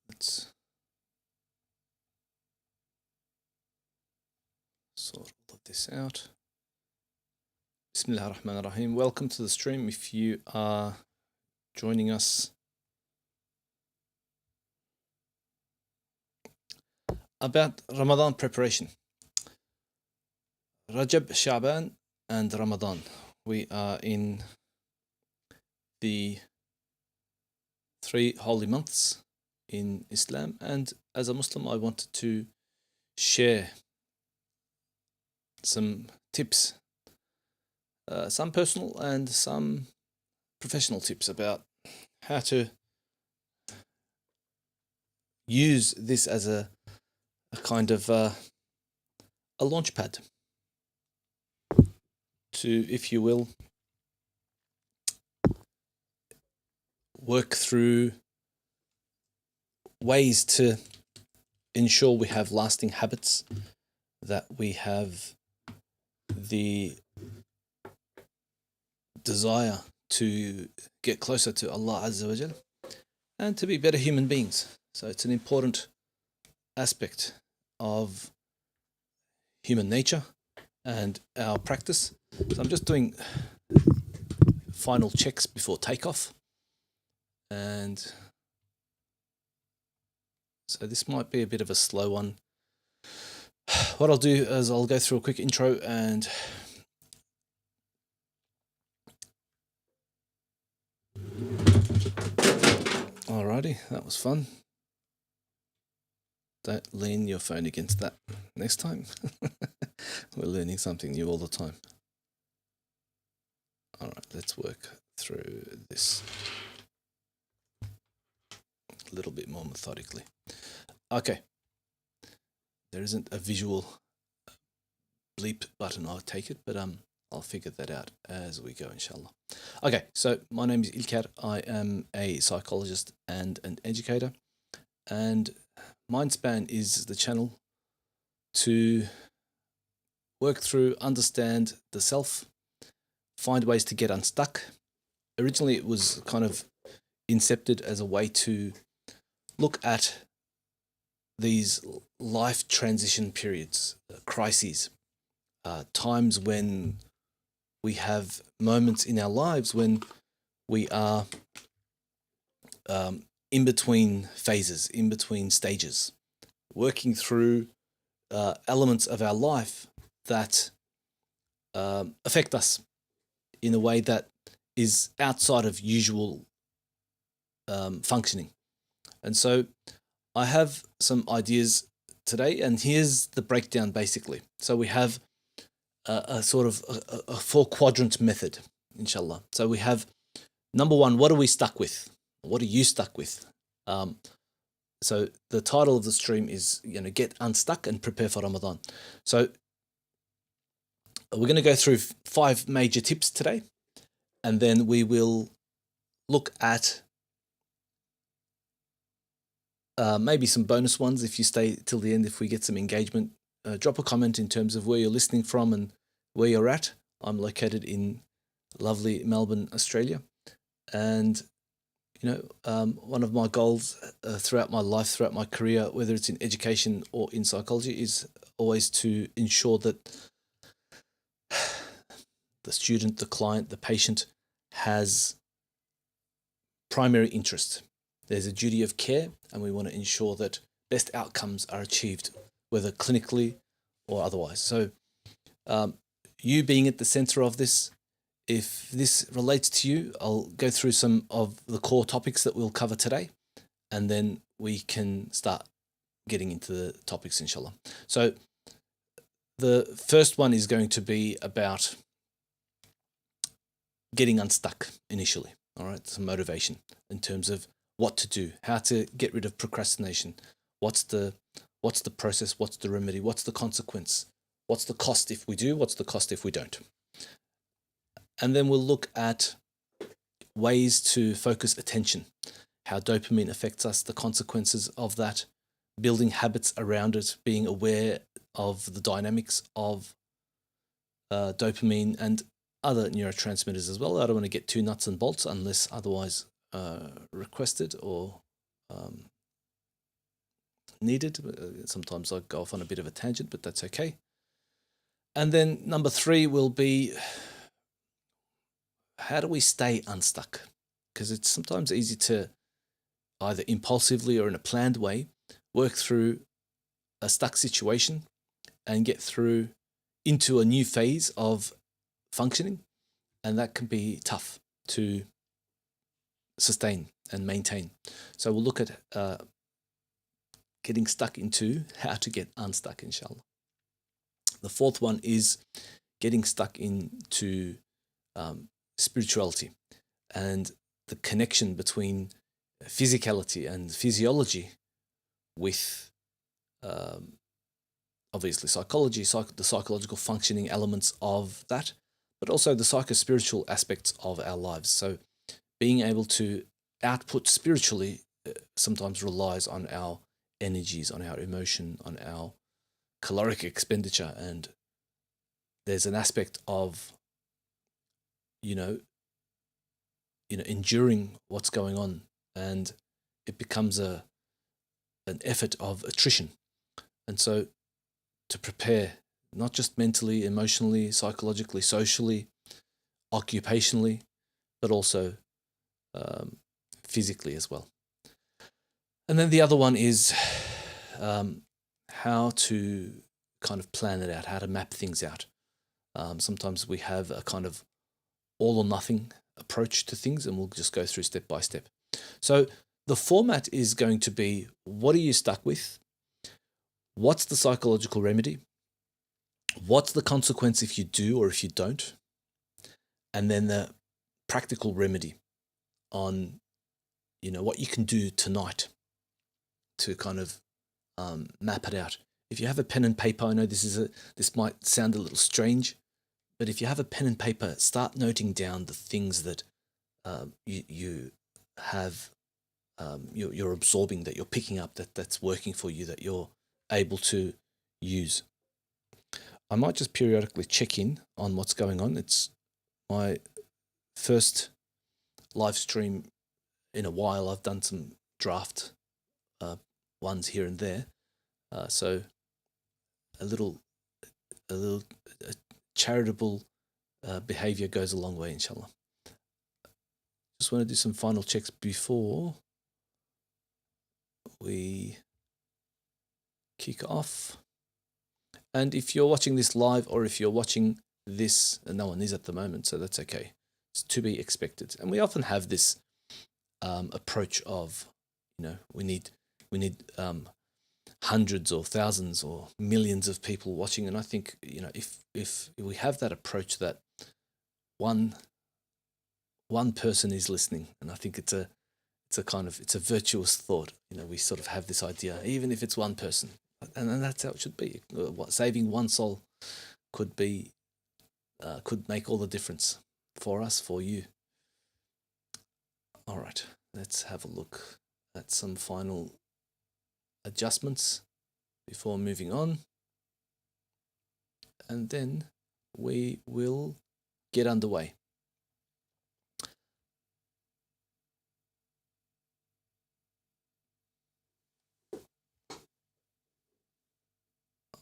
Let's sort all of this out. Bismillah ar-Rahman ar-Rahim. Welcome to the stream. If you are joining us about Ramadan preparation. Rajab, Sha'ban and Ramadan. We are in the 3 holy months in Islam, and as a Muslim I wanted to share some tips, some personal and some professional tips about how to use this as a kind of a launch pad to, if you will, work through ways to ensure we have lasting habits, that we have the desire to get closer to Allah Azza wa Jal and to be better human beings. So it's an important aspect of human nature and our practice. So I'm just doing final checks before takeoff, and so this might be a bit of a slow one. What I'll do is I'll go through a quick intro and alrighty, that was fun. Don't lean your phone against that next time. We're learning something new all the time. Alright, let's work through this a little bit more methodically. Okay. There isn't a visual bleep button, I'll take it, but I'll figure that out as we go, inshallah. Okay, so my name is Ilker. I am a psychologist and an educator, and Mindspan is the channel to work through, understand the self, find ways to get unstuck. Originally it was kind of incepted as a way to look at these life transition periods, crises, times when we have moments in our lives when we are in between phases, in between stages, working through elements of our life that affect us in a way that is outside of usual functioning. And so I have some ideas today, and here's the breakdown basically. So we have a sort of a 4-quadrant method, inshallah. So we have number 1, what are we stuck with? What are you stuck with? So the title of the stream is, get unstuck and prepare for Ramadan. So we're going to go through 5 major tips today, and then we will look at maybe some bonus ones if you stay till the end, if we get some engagement. Drop a comment in terms of where you're listening from and where you're at. I'm located in lovely Melbourne, Australia. And, one of my goals throughout my life, throughout my career, whether it's in education or in psychology, is always to ensure that the student, the client, the patient has primary interest. There's a duty of care, and we want to ensure that best outcomes are achieved, whether clinically or otherwise. So you being at the center of this, if this relates to you, I'll go through some of the core topics that we'll cover today, and then we can start getting into the topics, inshallah. So the first one is going to be about getting unstuck initially. All right, some motivation in terms of what to do, how to get rid of procrastination. What's the process? What's the remedy? What's the consequence? What's the cost if we do? What's the cost if we don't? And then we'll look at ways to focus attention, how dopamine affects us, the consequences of that, building habits around it, being aware of the dynamics of dopamine and other neurotransmitters as well. I don't want to get too nuts and bolts unless otherwise requested or needed. Sometimes I go off on a bit of a tangent, but that's okay. And then number 3 will be, how do we stay unstuck? Because it's sometimes easy to either impulsively or in a planned way work through a stuck situation and get through into a new phase of functioning. And that can be tough to sustain and maintain. So we'll look at getting stuck into how to get unstuck, inshallah. The 4th one is getting stuck into spirituality and the connection between physicality and physiology with obviously psychology, the psychological functioning elements of that, but also the psycho-spiritual aspects of our lives. So being able to output spiritually sometimes relies on our energies, on our emotion, on our caloric expenditure, and there's an aspect of enduring what's going on, and it becomes an effort of attrition. And so to prepare, not just mentally, emotionally, psychologically, socially, occupationally, but also physically as well. And then the other one is how to kind of plan it out, how to map things out. Sometimes we have a kind of all or nothing approach to things, and we'll just go through step by step. So the format is going to be, what are you stuck with? What's the psychological remedy? What's the consequence if you do or if you don't? And then the practical remedy on, what you can do tonight to kind of map it out. If you have a pen and paper, I know this might sound a little strange, but if you have a pen and paper, start noting down the things that you have, you're absorbing, that you're picking up, that's working for you, that you're able to use. I might just periodically check in on what's going on. It's my first live stream in a while. I've done some draft ones here and there, so a little charitable behavior goes a long way, inshallah. Just want to do some final checks before we kick off. And if you're watching this live, or if you're watching this, and no one is at the moment, so that's okay. It's to be expected. And we often have this approach of, we need hundreds or thousands or millions of people watching. And I think, if we have that approach that one person is listening, and I think it's a virtuous thought. We sort of have this idea, even if it's one person, and that's how it should be. Saving one soul could make all the difference for us, for you. All right, let's have a look at some final adjustments before moving on, and then we will get underway.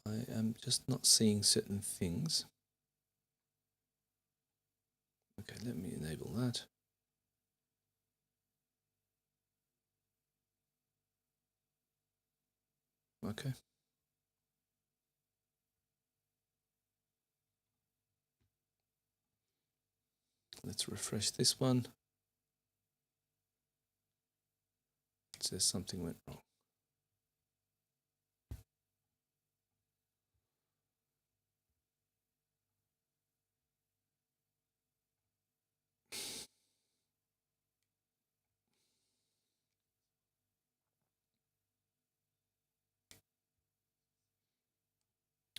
I am just not seeing certain things. Okay, let me enable that. Okay. Let's refresh this one. It says something went wrong.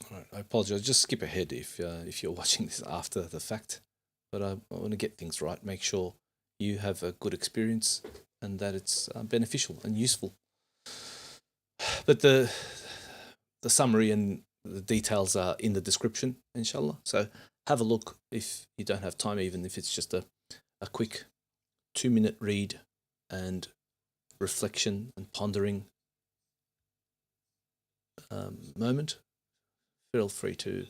All right, I apologize. Just skip ahead if you're watching this after the fact, but I want to get things right. Make sure you have a good experience and that it's beneficial and useful. But the summary and the details are in the description, inshallah. So have a look if you don't have time, even if it's just a quick 2-minute read and reflection and pondering. moment, feel free to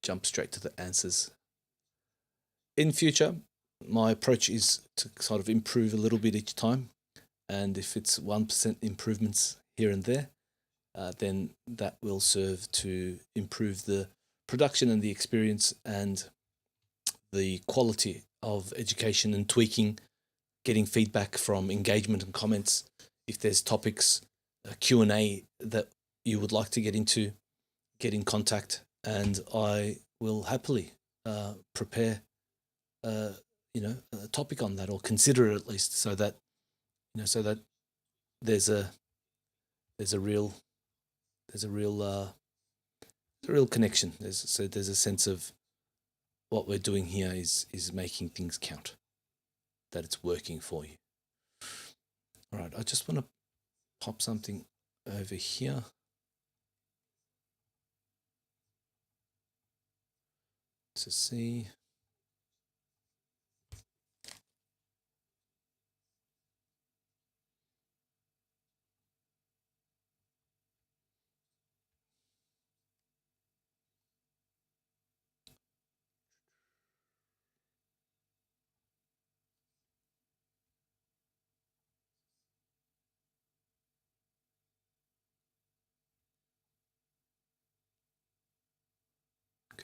jump straight to the answers. In future, my approach is to sort of improve a little bit each time, and if it's 1% improvements here and there, then that will serve to improve the production and the experience and the quality of education, and tweaking, getting feedback from engagement and comments. If there's topics, Q&A that you would like to get into, get in contact, and I will happily prepare a topic on that, or consider it at least, so that there's a real connection. There's a sense of what we're doing here is making things count, that it's working for you. All right, I just want to pop something over here. To see.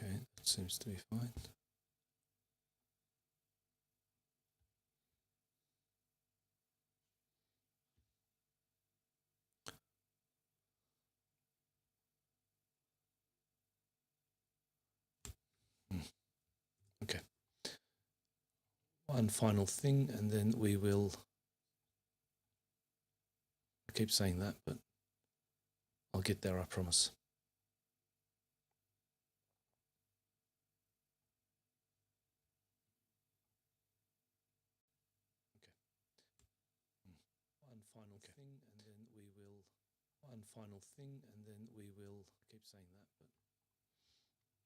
Okay, that seems to be fine. Okay. One final thing, and then we will. I keep saying that, but I'll get there, I promise. One final thing, and then we will. One final thing, and then we will. Keep saying that, but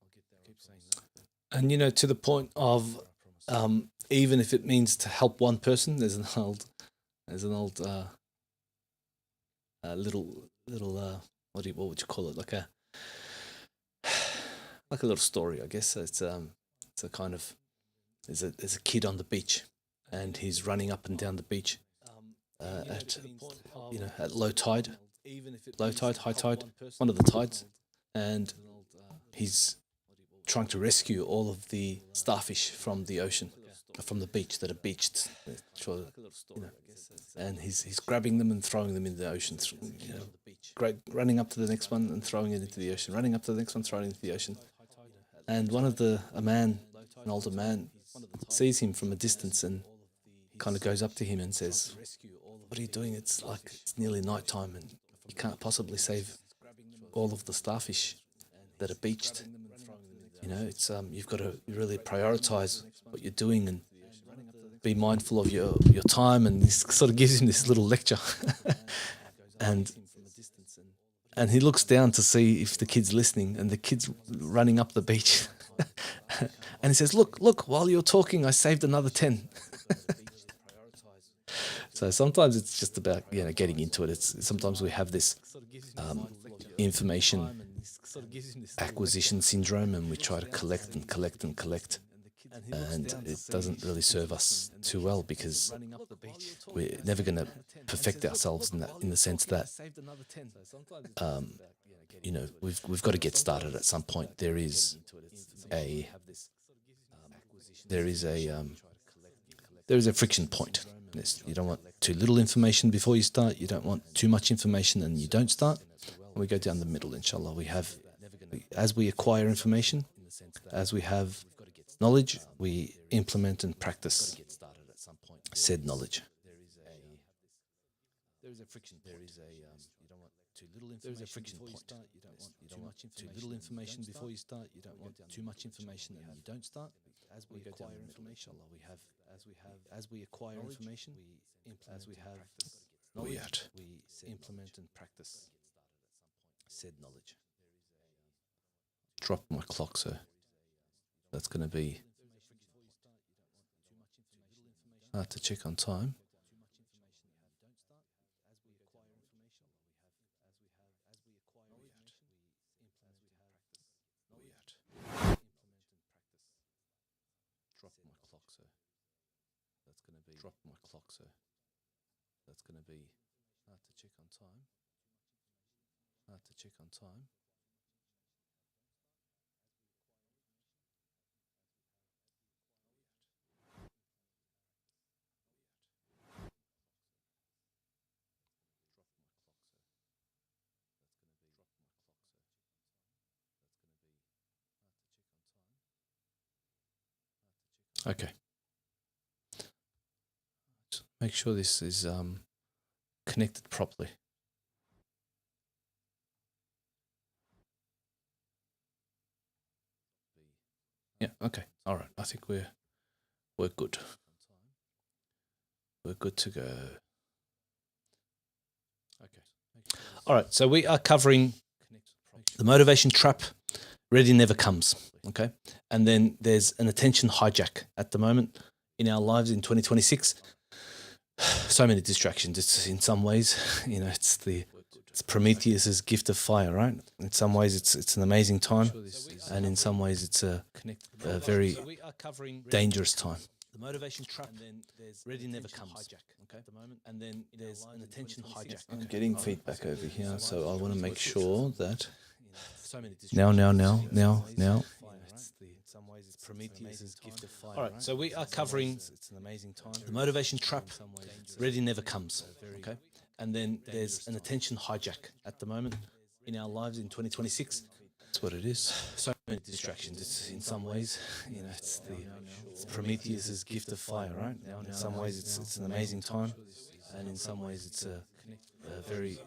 I'll get there. Keep saying that. And to the point of, even if it means to help one person, there's an old little what would you call it? Like a little story, I guess. It's a kind of there's a kid on the beach, and he's running up and down the beach at low tide, high tide, one of the tides, and he's trying to rescue all of the starfish from the ocean, from the beach that are beached, and he's grabbing them and throwing them in the ocean, running up to the next one and throwing it into the ocean, running up to the next one, throwing it into the ocean. And an older man, sees him from a distance and kind of goes up to him and says, "What are you doing? It's nearly night time, and you can't possibly save all of the starfish that are beached. It's you've got to really prioritize what you're doing and be mindful of your time." And this sort of gives him this little lecture, and he looks down to see if the kid's listening, and the kid's running up the beach, and he says, "Look! While you're talking, I saved another 10." So sometimes it's just about getting into it. Sometimes we have this information acquisition syndrome, and we try to collect and collect and collect, and it doesn't really serve us too well, because we're never going to perfect ourselves in the sense that we've got to get started at some point. There is a friction point. You don't want too little information before you start. You don't want too much information and you don't start. And we go down the middle, inshallah. As we acquire information, as we have knowledge, we implement and practice said knowledge. There is a friction point. You don't want too little information before you start. You don't want too much information and you don't start. As we acquire information, as we acquire information, we implement and practice said knowledge. Drop my clock, so that's going to be hard to check on time. drop my clock, so that's going to be drop my clock, so that's going to be hard to check on time. Hard to check on time. Okay. Just make sure this is connected properly. Yeah, okay. All right. I think we're good. We're good to go. Okay. All right. So we are covering the motivation trap. Ready never comes. Okay. And then there's an attention hijack at the moment in our lives in 2026. So many distractions. It's in some ways, it's Prometheus's gift of fire, right? In some ways, it's an amazing time, and in some ways, it's a very dangerous time. The motivation trap. And then there's ready never comes. Okay. At the moment, and then there's an attention hijack. I'm getting feedback over here, so I want to make sure that. Now. In some ways, it's Prometheus's gift of fire. All right, so we are covering it's an amazing time. The motivation trap. Ready never comes. Okay, and then there's an attention hijack at the moment in our lives in 2026. That's what it is. So many distractions. It's in some ways, it's Prometheus's gift of fire, right? In some ways, it's an amazing time, and in some ways, it's a very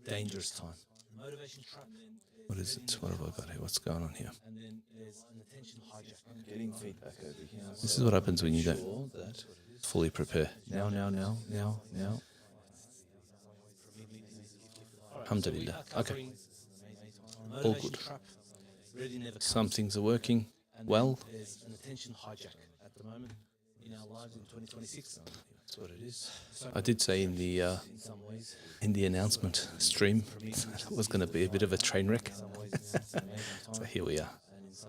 dangerous time. What is it? What have I got here? What's going on here? And then there's an attention hijack. I'm getting feedback over here. This is what happens when you don't fully prepare. Now. Alhamdulillah. Okay. All good. Some things are working well. There's an attention hijack at the moment in our lives in 2026. That's what it is. I did say in the announcement stream that it was going to be a bit of a train wreck. So here we are.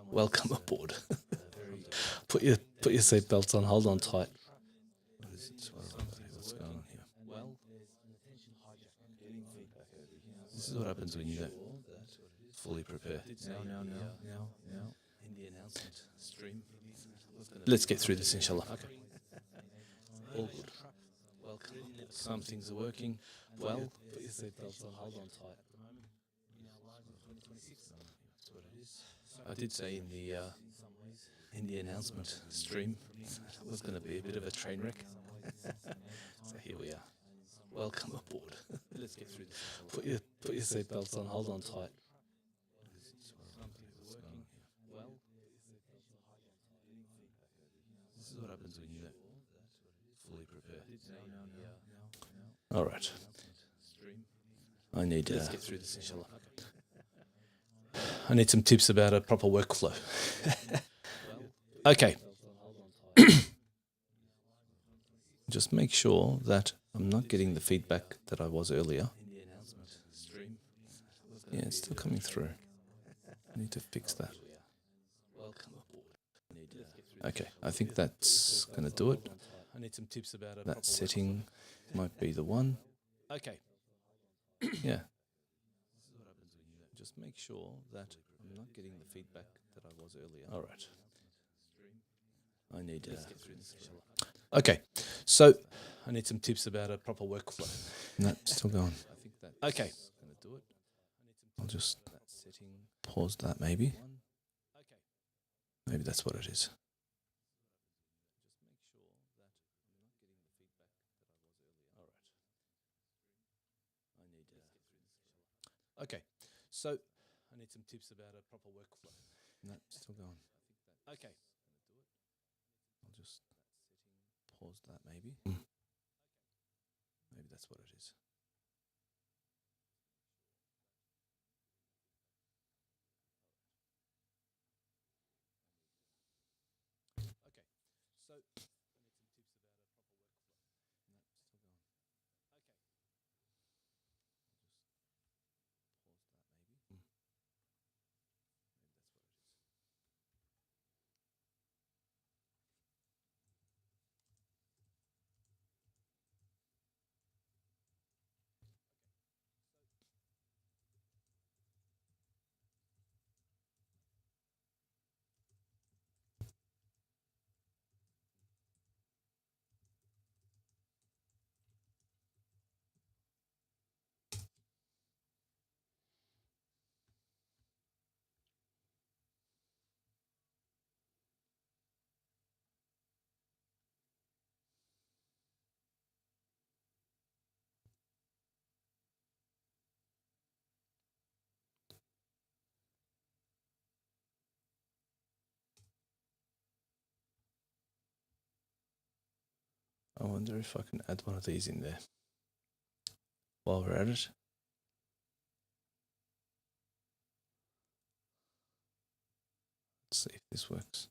Welcome aboard. Put your seatbelts on. Hold on tight. What's going on here? This is what happens when you don't fully prepare. Now. In the announcement stream. Let's get through this, inshallah. Okay. All good. Welcome. Some things are working well. Put your seatbelts on. Hold on tight. That's what it is. I did say in the announcement stream that it was going to be a bit of a train wreck. So here we are. Welcome aboard. Let's get through this. Put your seatbelts on. Hold on tight. This is what happens when you don't fully prepare. All right. I need. Let's get through this, inshallah. I need some tips about a proper workflow. Okay. Just make sure that I'm not getting the feedback that I was earlier. Yeah, it's still coming through. I need to fix that. Okay, I think that's going to do it. I need some tips about that setting. Might be the one. Okay. Yeah. Just make sure that I'm not getting the feedback that I was earlier. All right. I need to get through this. Okay, so I need some tips about a proper workflow. No, still going. Okay. I'll just pause that maybe. Maybe that's what it is. Okay, so I need some tips about a proper workflow. No, still going. Okay. I'll just pause that maybe. Maybe that's what it is. Okay, so I need some tips about a proper workflow. No, still going. Okay. Maybe that's what it is. I wonder if I can add one of these in there while we're at it. Let's see if this works.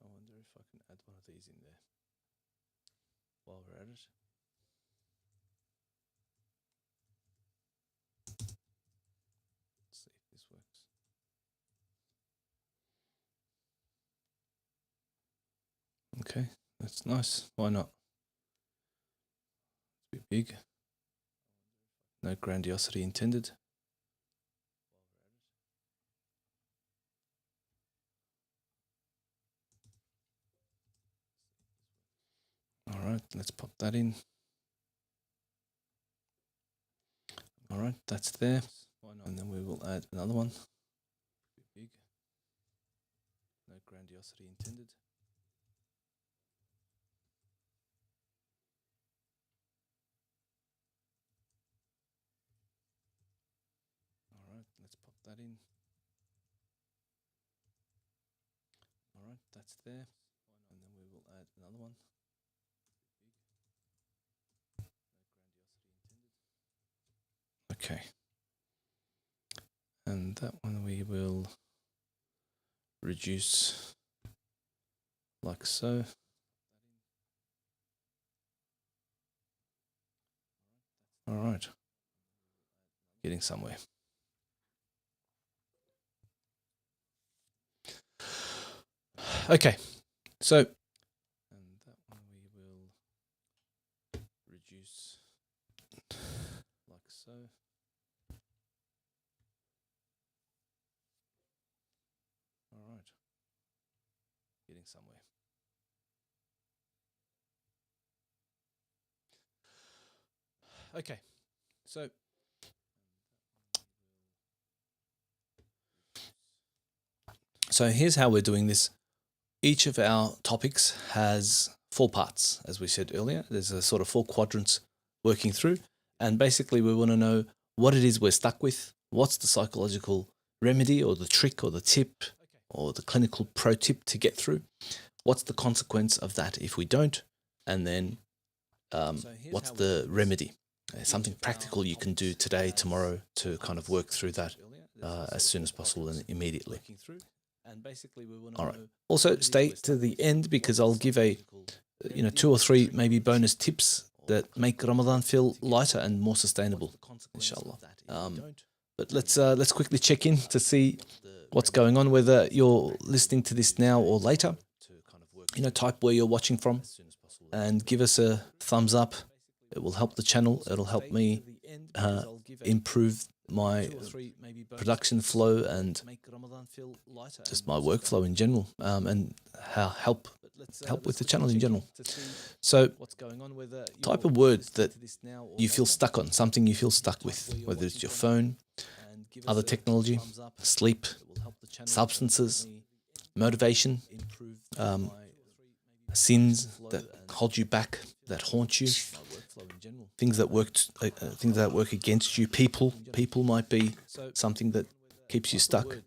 I wonder if I can add one of these in there while we're at it. Let's see if this works. Okay, that's nice. Why not? It's a bit big. No grandiosity intended. All right, let's pop that in. All right, that's there. And then we will add another one. Big. No grandiosity intended. All right, let's pop that in. All right, that's there. And then we will add another one. Okay. And that one we will reduce like so. All right. Getting somewhere. Okay. So, and that one we will reduce like so. All right. Getting somewhere. Okay. So here's how we're doing this. Each of our topics has 4 parts, as we said earlier. There's a sort of 4 quadrants working through. And basically we want to know what it is we're stuck with, what's the psychological remedy or the trick or the tip or the clinical pro tip to get through, what's the consequence of that if we don't, and then what's the remedy, something practical you can do today, tomorrow to kind of work through that as soon as possible and immediately. All right. Also, stay to the end because I'll give a 2 or 3 maybe bonus tips that make Ramadan feel lighter and more sustainable, inshallah. But let's quickly check in to see what's going on, whether you're listening to this now or later. Type where you're watching from and give us a thumbs up. It will help the channel. It'll help me improve my production flow and just my workflow in general, and help with the channel in general. So type a word that you feel stuck on, something you feel stuck with, whether it's your phone, other technology, sleep, substances, motivation, sins that hold you back, that haunt you, things that work against you. People might be something that keeps you stuck.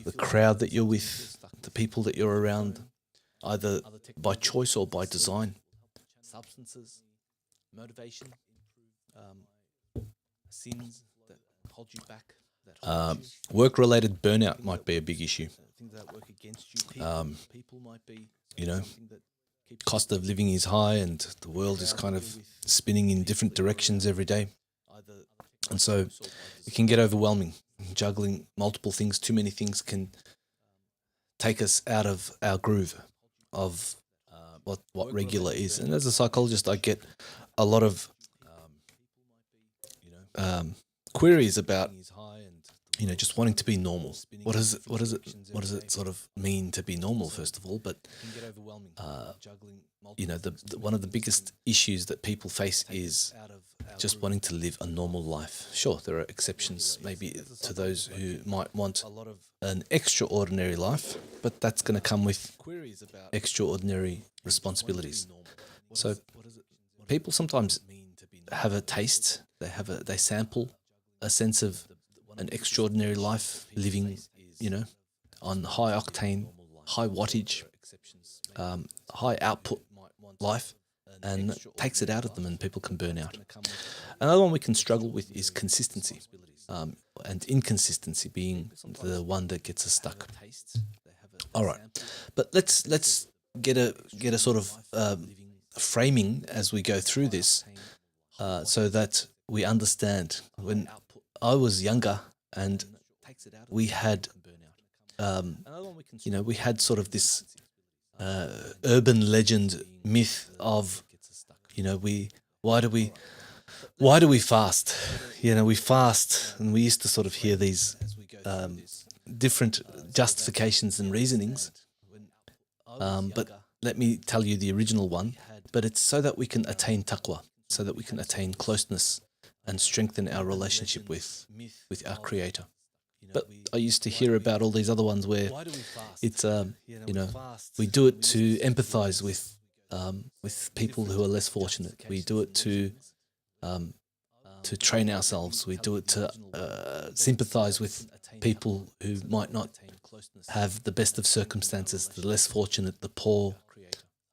The crowd that you're with, the people that you're around, either by choice or by design. Substances, motivation, sins that hold you back. Work-related burnout might be a big issue. Cost of living is high and the world is kind of spinning in different directions every day. And so it can get overwhelming. Juggling multiple things, too many things can take us out of our groove of what regular is. And as a psychologist, I get a lot of queries about just wanting to be normal. What does it sort of mean to be normal, first of all? But one of the biggest issues that people face is just wanting to live a normal life. Sure, there are exceptions maybe to those who might want an extraordinary life, but that's going to come with extraordinary responsibilities. So people sometimes have a taste, they sample a sense of an extraordinary life, living, on high octane, high wattage, high output life, and takes it out of them, and people can burn out. Another one we can struggle with is consistency, and inconsistency being the one that gets us stuck. All right, but let's get a sort of framing as we go through this, so that we understand. When I was younger, and we had, we had sort of this urban legend myth of, why do we fast? We fast, and we used to sort of hear these different justifications and reasonings. But let me tell you the original one. But it's so that we can attain taqwa, so that we can attain closeness and strengthen our relationship with our Creator. But I used to hear about all these other ones where it's, we do it to empathize with people who are less fortunate. We do it to train ourselves. We do it to sympathize with people who might not have the best of circumstances, the less fortunate, the poor,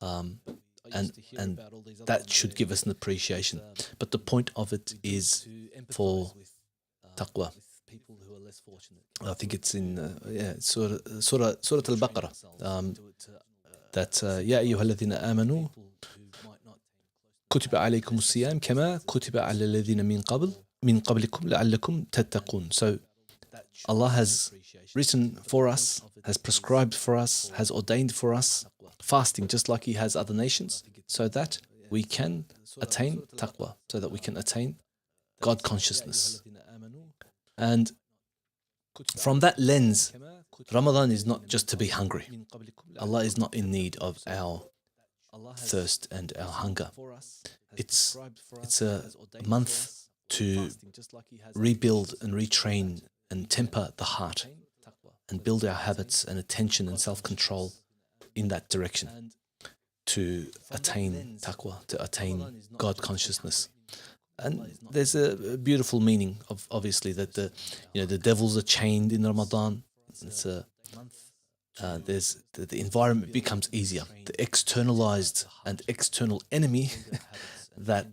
and that should give us an appreciation. But the point of it is for taqwa. I think it's in Surah Al-Baqarah, that يا أيها الذين آمنوا كتب عليكم الصيام كما كتب على الذين من قبلكم لعلكم تتقون. So Allah has written for us, has prescribed for us, has ordained for us fasting, just like He has other nations, so that we can attain taqwa, so that we can attain God consciousness. And from that lens, Ramadan is not just to be hungry. Allah is not in need of our thirst and our hunger. It's a month to rebuild and retrain and temper the heart and build our habits and attention and self-control in that direction to attain taqwa, to attain God consciousness. And there's a beautiful meaning of, obviously, that the devils are chained in Ramadan. It's the environment becomes easier. The externalized and external enemy that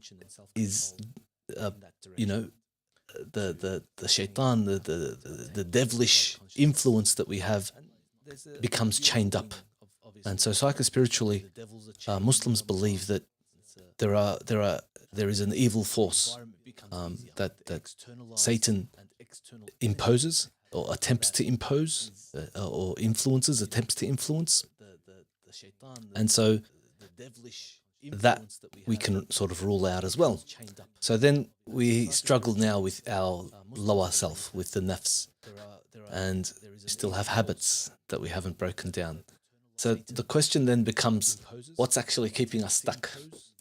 is, the shaitan, the devilish influence that we have becomes chained up. And so psychospiritually, Muslims believe that there is an evil force that Satan imposes or attempts to impose, or attempts to influence. And so that we can sort of rule out as well. So then we struggle now with our lower self, with the nafs, and we still have habits that we haven't broken down. So the question then becomes, what's actually keeping us stuck?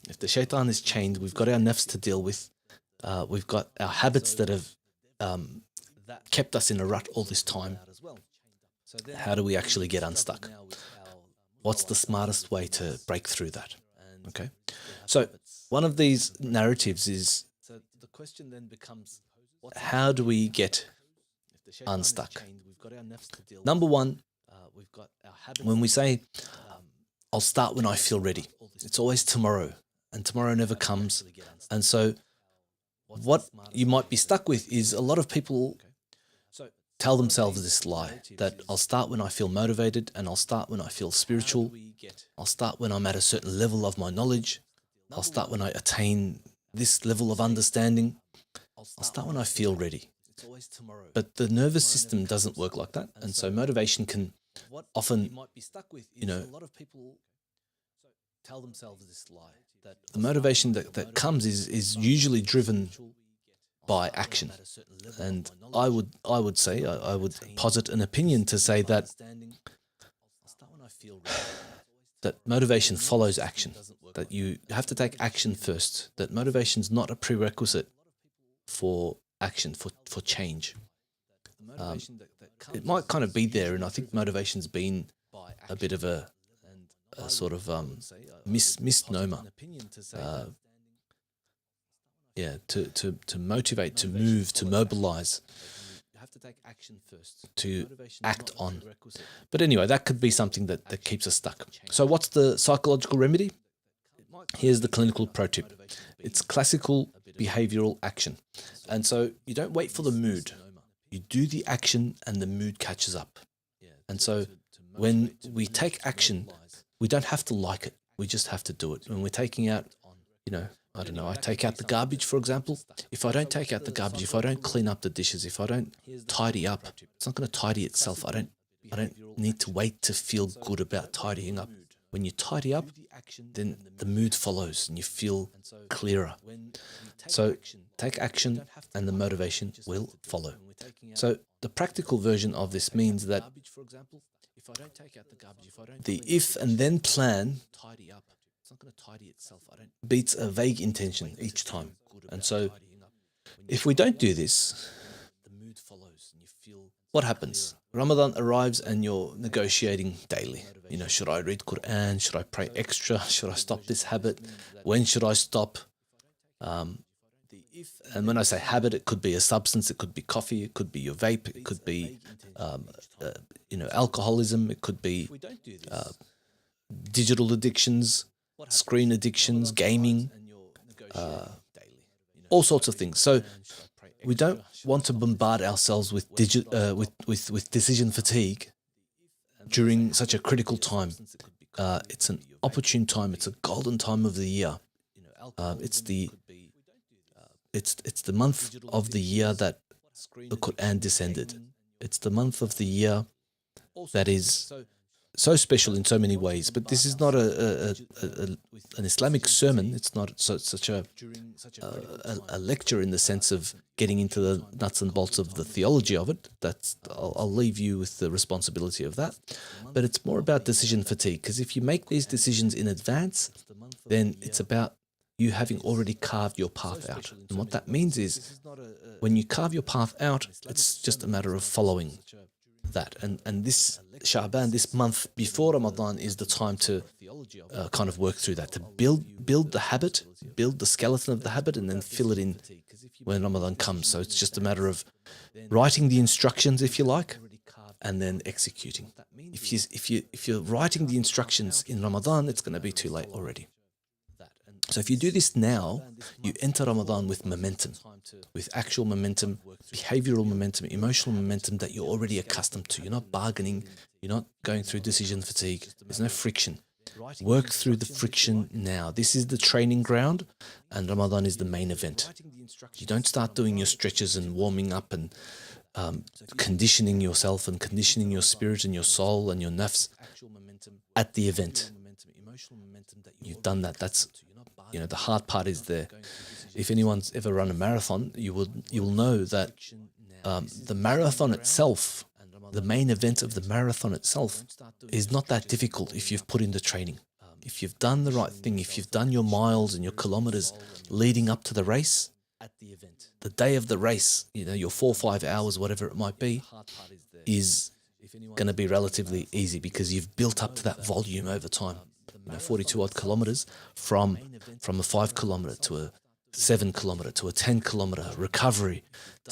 If the shaitan is chained, we've got our nafs to deal with. We've got our habits that have kept us in a rut all this time. How do we actually get unstuck? What's the smartest way to break through that? Okay. So one of these narratives is, how do we get unstuck? Number one, when we say, I'll start when I feel ready, it's always tomorrow, and tomorrow never comes. And so what you might be stuck with is, a lot of people tell themselves this lie, that I'll start when I feel motivated, and I'll start when I feel spiritual. I'll start when I'm at a certain level of my knowledge. I'll start when I attain this level of understanding. I'll start when I feel ready. But the nervous system doesn't work like that. And so motivation can often, the motivation that comes is usually driven by action. And I would posit an opinion to say that motivation follows action, that you have to take action first, that motivation is not a prerequisite for action, for change. It might kind of be there, and I think motivation's been a bit of a sort of misnomer. to motivate, to move, to mobilize, to act on. But anyway, that could be something that keeps us stuck. So what's the psychological remedy? Here's the clinical pro tip. It's classical behavioral action. And so you don't wait for the mood. You do the action and the mood catches up. And so when we take action, we don't have to like it. We just have to do it. When we're taking out, I don't know, I take out the garbage, for example. If I don't take out the garbage, if I don't clean up the dishes, if I don't tidy up, it's not going to tidy itself. I don't need to wait to feel good about tidying up. When you tidy up, then the mood follows and you feel clearer. So take action and the motivation will follow. So the practical version of this means that the if and then plan beats a vague intention each time. And so if we don't do this, what happens? Ramadan arrives and you're negotiating daily. Should I read Quran? Should I pray extra? Should I stop this habit? When should I stop? And when I say habit, it could be a substance, it could be coffee, it could be your vape, it could be alcoholism, it could be digital addictions, screen addictions, gaming, all sorts of things. So we don't want to bombard ourselves with decision fatigue during such a critical time. It's an opportune time. It's a golden time of the year. It's the month of the year that the Quran descended. It's the month of the year that is so special in so many ways. But this is not an Islamic sermon. It's not such a lecture in the sense of getting into the nuts and bolts of the theology of it. I'll leave you with the responsibility of that. But it's more about decision fatigue, because if you make these decisions in advance, then it's about you having already carved your path out. And what that means is when you carve your path out, it's just a matter of following that. And this Sha'ban, this month before Ramadan, is the time to kind of work through that, to build the habit, build the skeleton of the habit, and then fill it in when Ramadan comes. So it's just a matter of writing the instructions, if you like, and then executing. If you're writing the instructions in Ramadan, it's going to be too late already. So if you do this now, you enter Ramadan with momentum, with actual momentum, behavioral momentum, emotional momentum that you're already accustomed to. You're not bargaining, you're not going through decision fatigue, there's no friction. Work through the friction now. This is the training ground, and Ramadan is the main event. You don't start doing your stretches and warming up and conditioning yourself and conditioning your spirit and your soul and your nafs at the event. You've done that. That's the hard part is there. If anyone's ever run a marathon, you will know that the marathon itself, the main event of the marathon itself, is not that difficult if you've put in the training. If you've done the right thing, if you've done your miles and your kilometers leading up to the race, the day of the race, your 4 or 5 hours, whatever it might be, is going to be relatively easy because you've built up to that volume over time. 42 odd kilometers from a 5 kilometer to a 7 kilometer to a 10 kilometer recovery,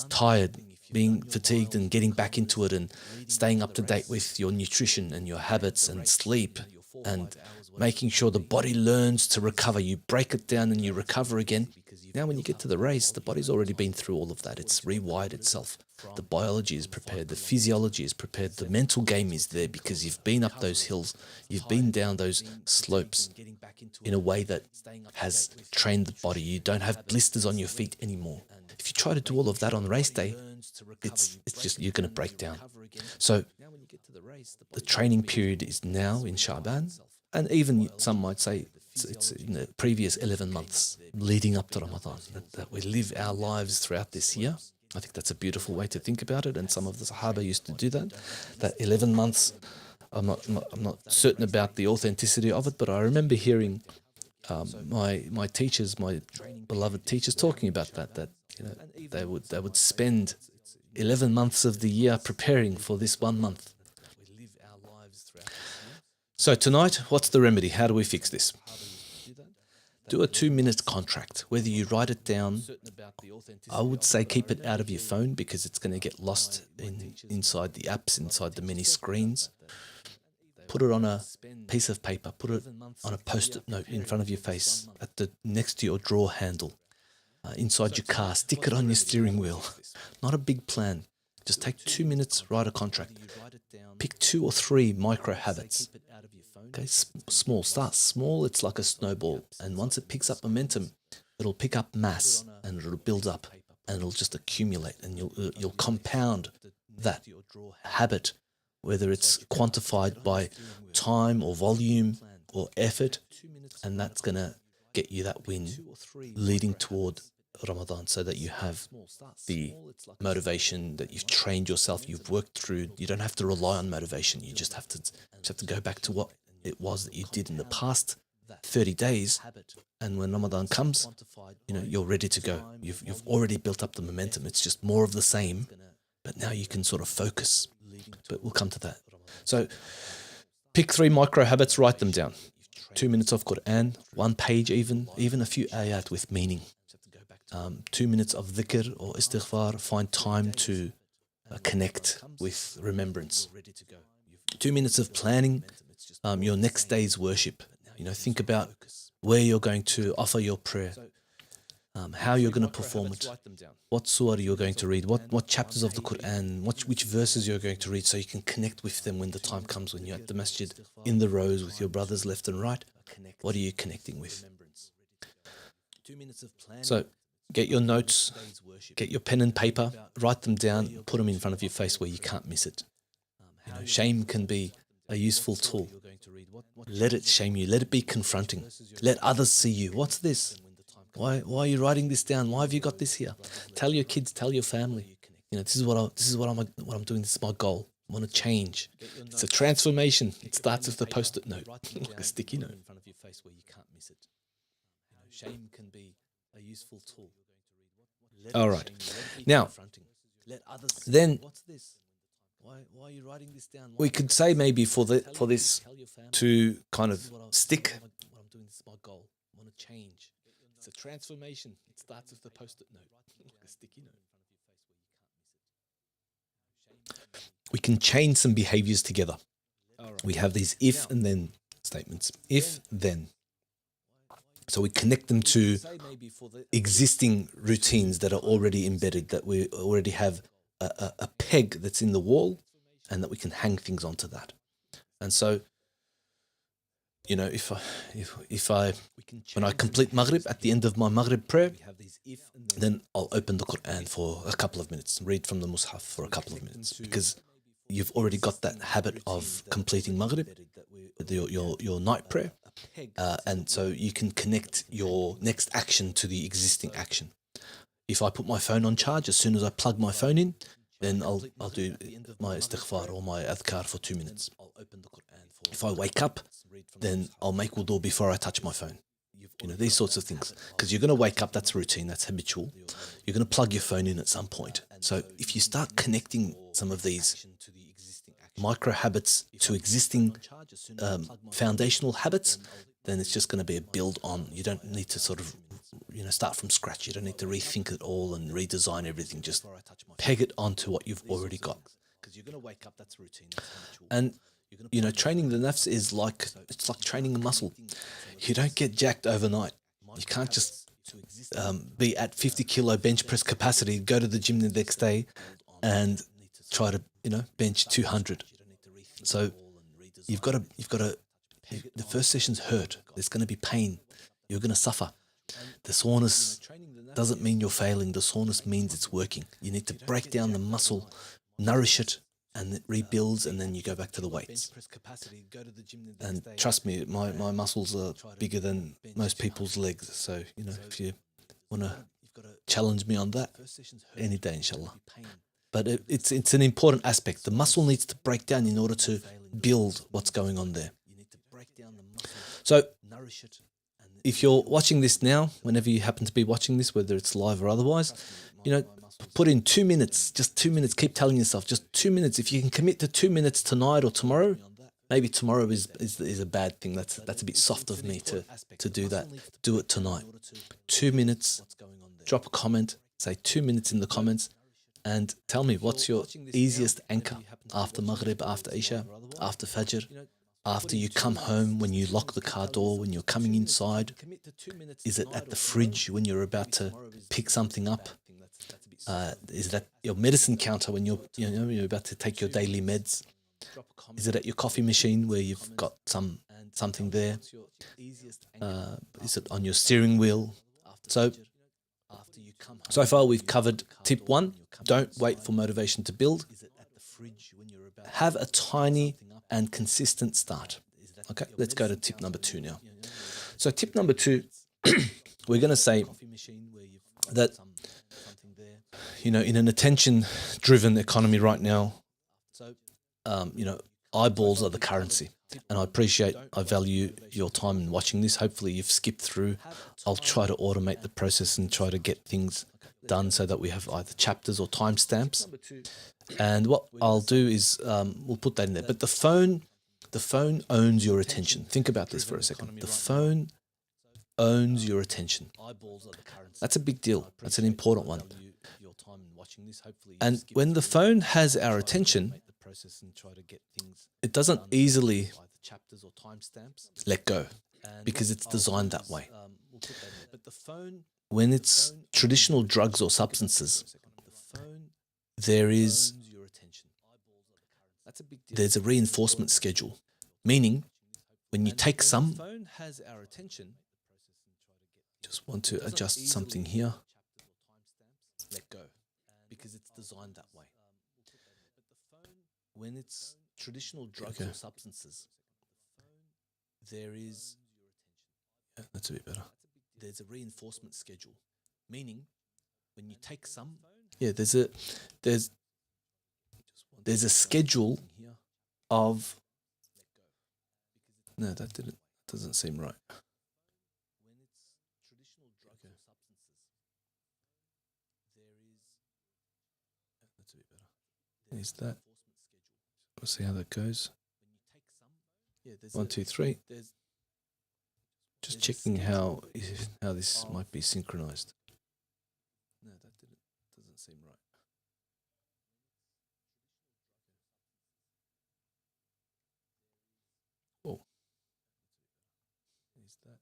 tired, being fatigued and getting back into it and staying up to date with your nutrition and your habits and sleep and making sure the body learns to recover. You break it down and you recover again. Now when you get to the race, the body's already been through all of that. It's rewired itself. The biology is prepared. The physiology is prepared. The mental game is there because you've been up those hills. You've been down those slopes in a way that has trained the body. You don't have blisters on your feet anymore. If you try to do all of that on race day, it's just, you're going to break down. So the training period is now in Sha'ban, and even some might say it's in the previous 11 months leading up to Ramadan, that we live our lives throughout this year. I think that's a beautiful way to think about it, and some of the Sahaba used to do that. That 11 months, I'm not certain about the authenticity of it, but I remember hearing my teachers, my beloved teachers, talking about that they would spend 11 months of the year preparing for this 1 month. So tonight, what's the remedy? How do we fix this? do a 2-minute contract. Whether you write it down, I would say keep it out of your phone because it's going to get lost inside the apps, inside the many screens. Put it on a piece of paper, put it on a post-it note in front of your face, next to your drawer handle, inside your car, stick it on your steering wheel. Not a big plan. Just take 2 minutes, write a contract. Pick 2 or 3 micro habits. Okay, small. Start small. It's like a snowball. And once it picks up momentum, it'll pick up mass and it'll build up and it'll just accumulate and you'll compound that habit, whether it's quantified by time or volume or effort, and that's going to get you that win leading toward Ramadan, so that you have the motivation, that you've trained yourself, you've worked through. You don't have to rely on motivation. You just have to go back to what it was that you did in the past 30 days, and when Ramadan comes, you're ready to go. You've already built up the momentum. It's just more of the same, but now you can sort of focus. But we'll come to that. So pick 3 micro habits, write them down. 2 minutes of Quran, 1 page even a few ayat with meaning. 2 minutes of dhikr or istighfar, find time to connect with remembrance. 2 minutes of planning your next day's worship. Think about where you're going to offer your prayer, how you're going to perform it, what surah you're going to read, what chapters of the Quran, which verses you're going to read, so you can connect with them when the time comes, when you're at the masjid, in the rows with your brothers left and right. What are you connecting with? So get your notes, get your pen and paper, write them down, put them in front of your face where you can't miss it. Shame can be a useful tool. Let it shame you. Let it be confronting. Let others see you. What's this? Why are you writing this down? Why have you got this here? Tell your kids, tell your family. This is what I'm doing. This is my goal. I want to change. It's a transformation. It starts with the post-it note, like a sticky note. Shame can be a useful tool. All right. Now, then we could say maybe for this to kind of stick. It's a transformation. It starts with the post-it note, like a sticky note. We can change some behaviors together. We have these if and then statements. If, then. So we connect them to existing routines that are already embedded, that we already have a peg that's in the wall and that we can hang things onto that. And so, when I complete Maghrib, at the end of my Maghrib prayer, then I'll open the Quran for a couple of minutes, read from the Mus'haf for a couple of minutes, because you've already got that habit of completing Maghrib, your night prayer, and so you can connect your next action to the existing action. If I put my phone on charge, as soon as I plug my phone in, then I'll do my istighfar or my adhkar for 2 minutes. If I wake up, then I'll make wudu before I touch my phone. These sorts of things. Because you're going to wake up, that's routine, that's habitual. You're going to plug your phone in at some point. So if you start connecting some of these micro habits to existing foundational habits, then it's just going to be a build on. You don't need to sort of start from scratch. You don't need to rethink it all and redesign everything. Just peg it onto what you've already got. Because you're going to wake up, that's routine. And training the nafs is like training a muscle. You don't get jacked overnight. You can't just be at 50 kilo bench press capacity, go to the gym the next day and try to bench 200. So you've got to. The first sessions hurt. There's going to be pain. You're going to suffer. The soreness doesn't mean you're failing. The soreness means it's working. You need to break down the muscle, nourish it, and it rebuilds, and then you go back to the weights. And trust me, my muscles are bigger than most people's legs. So, if you want to challenge me on that, any day, inshallah. But it's an important aspect. The muscle needs to break down in order to build what's going on there. So, if you're watching this now, whenever you happen to be watching this, whether it's live or otherwise, put in 2 minutes, just 2 minutes. Keep telling yourself, just 2 minutes. If you can commit to 2 minutes tonight or tomorrow, Maybe tomorrow is a bad thing. That's a bit soft of me to do that. Do it tonight. 2 minutes, drop a comment, say 2 minutes in the comments, and tell me what's your easiest anchor after Maghrib, after Isha, after Fajr, after you come home, when you lock the car door, when you're coming inside. Is it at the fridge when you're about to pick something up? Is that your medicine counter when you're about to take your daily meds? Is it at your coffee machine where you've got something there? Is it on your steering wheel? So far we've covered tip 1. Don't wait for motivation to build. Have a tiny and consistent start. Okay, let's go to tip number 2 now. So tip number 2, we're going to say that, in an attention-driven economy right now, eyeballs are the currency. And I value your time in watching this. Hopefully you've skipped through. I'll try to automate the process and try to get things done so that we have either chapters or timestamps. And what I'll do is we'll put that in there. But the phone owns your attention. Think about this for a second. The phone owns your attention. That's a big deal. That's an important one. And when the phone has our attention, it doesn't easily let go because it's designed that way. When it's traditional drugs or substances, there's a reinforcement schedule, meaning when you take some, just want to adjust something here. Let go because it's designed that way. When it's traditional drugs or substances, that's a bit better. There's a reinforcement schedule, meaning when you take some, there's a schedule of. No, that doesn't seem right. Is that? We'll see how that goes. 1, 2, 3. Just checking how this might be synchronized. No, that doesn't seem right. Oh, is that?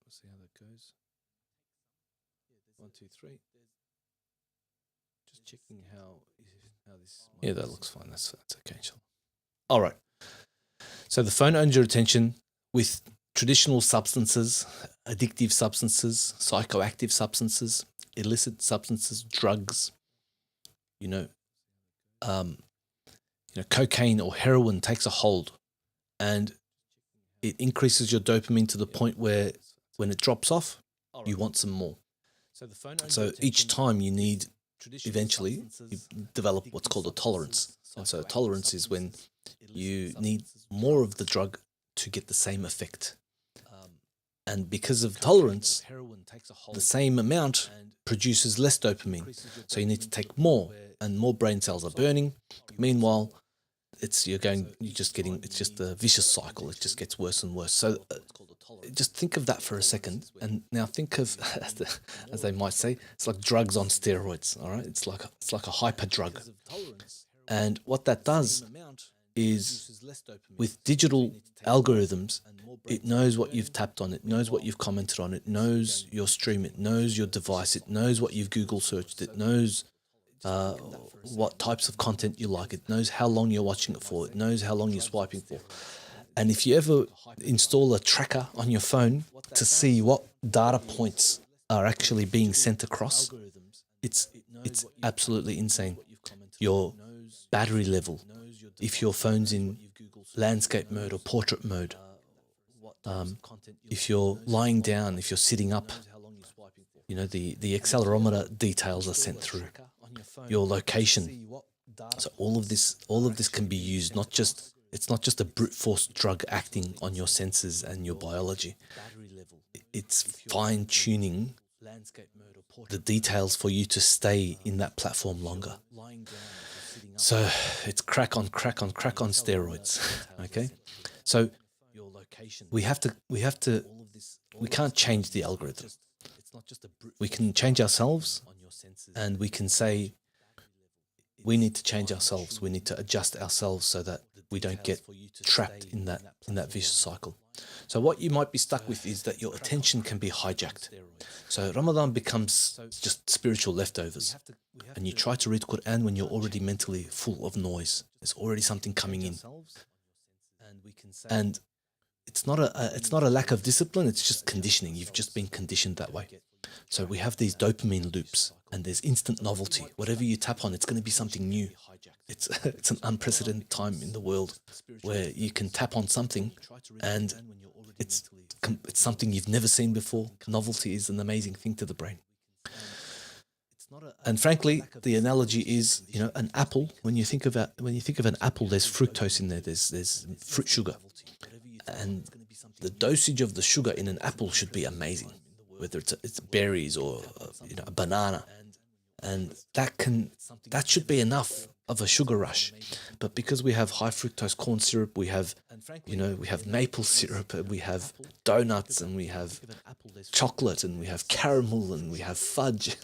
We'll see how that goes. 1, 2, 3. Just checking how this. Yeah, that looks fine. That's okay. All right. So the phone owns your attention with traditional substances, addictive substances, psychoactive substances, illicit substances, drugs. Cocaine or heroin takes a hold, and it increases your dopamine to the point where, when it drops off, you want some more. So each time you need. Eventually, you develop what's called a tolerance. And so tolerance is when you need more of the drug to get the same effect. And because of tolerance, the same amount produces less dopamine. So you need to take more, and more brain cells are burning. Meanwhile, it's just a vicious cycle. It just gets worse and worse. So just think of that for a second, and now think of, as they might say, it's like drugs on steroids. All right, it's like a hyper drug, and what that does is, with digital algorithms, it knows what you've tapped on, it knows what you've commented on, it knows your stream, it knows your device, it knows what you've Google searched, it knows what types of content you like, it knows how long you're watching it for, it knows how long you're swiping for. And if you ever install a tracker on your phone to see what data points are actually being sent across, it's absolutely insane. Your battery level, if your phone's in landscape mode or portrait mode, if you're lying down, if you're sitting up, the accelerometer details are sent through. Your location. So all of this can be used, it's not just a brute force drug acting on your senses and your biology. It's fine tuning the details for you to stay in that platform longer. So it's crack on steroids. Okay. So we can't change the algorithm. We can change ourselves, and we can say we need to change ourselves. We need to adjust ourselves so that we don't get trapped in that vicious cycle. So what you might be stuck with is that your attention can be hijacked. So Ramadan becomes just spiritual leftovers, and you try to read Quran when you're already mentally full of noise. There's already something coming in, and it's not a lack of discipline. It's just conditioning. You've just been conditioned that way. So we have these dopamine loops, and there's instant novelty. Whatever you tap on, it's going to be something new. It's an unprecedented time in the world where you can tap on something, and it's something you've never seen before. Novelty is an amazing thing to the brain. And frankly, the analogy is, an apple. When you think of an apple, there's fructose in there. There's fruit sugar, and the dosage of the sugar in an apple should be amazing. Whether it's berries or a banana, and that should be enough of a sugar rush. But because we have high fructose corn syrup, we have maple syrup, and we have donuts, and we have chocolate, and we have caramel, and we have fudge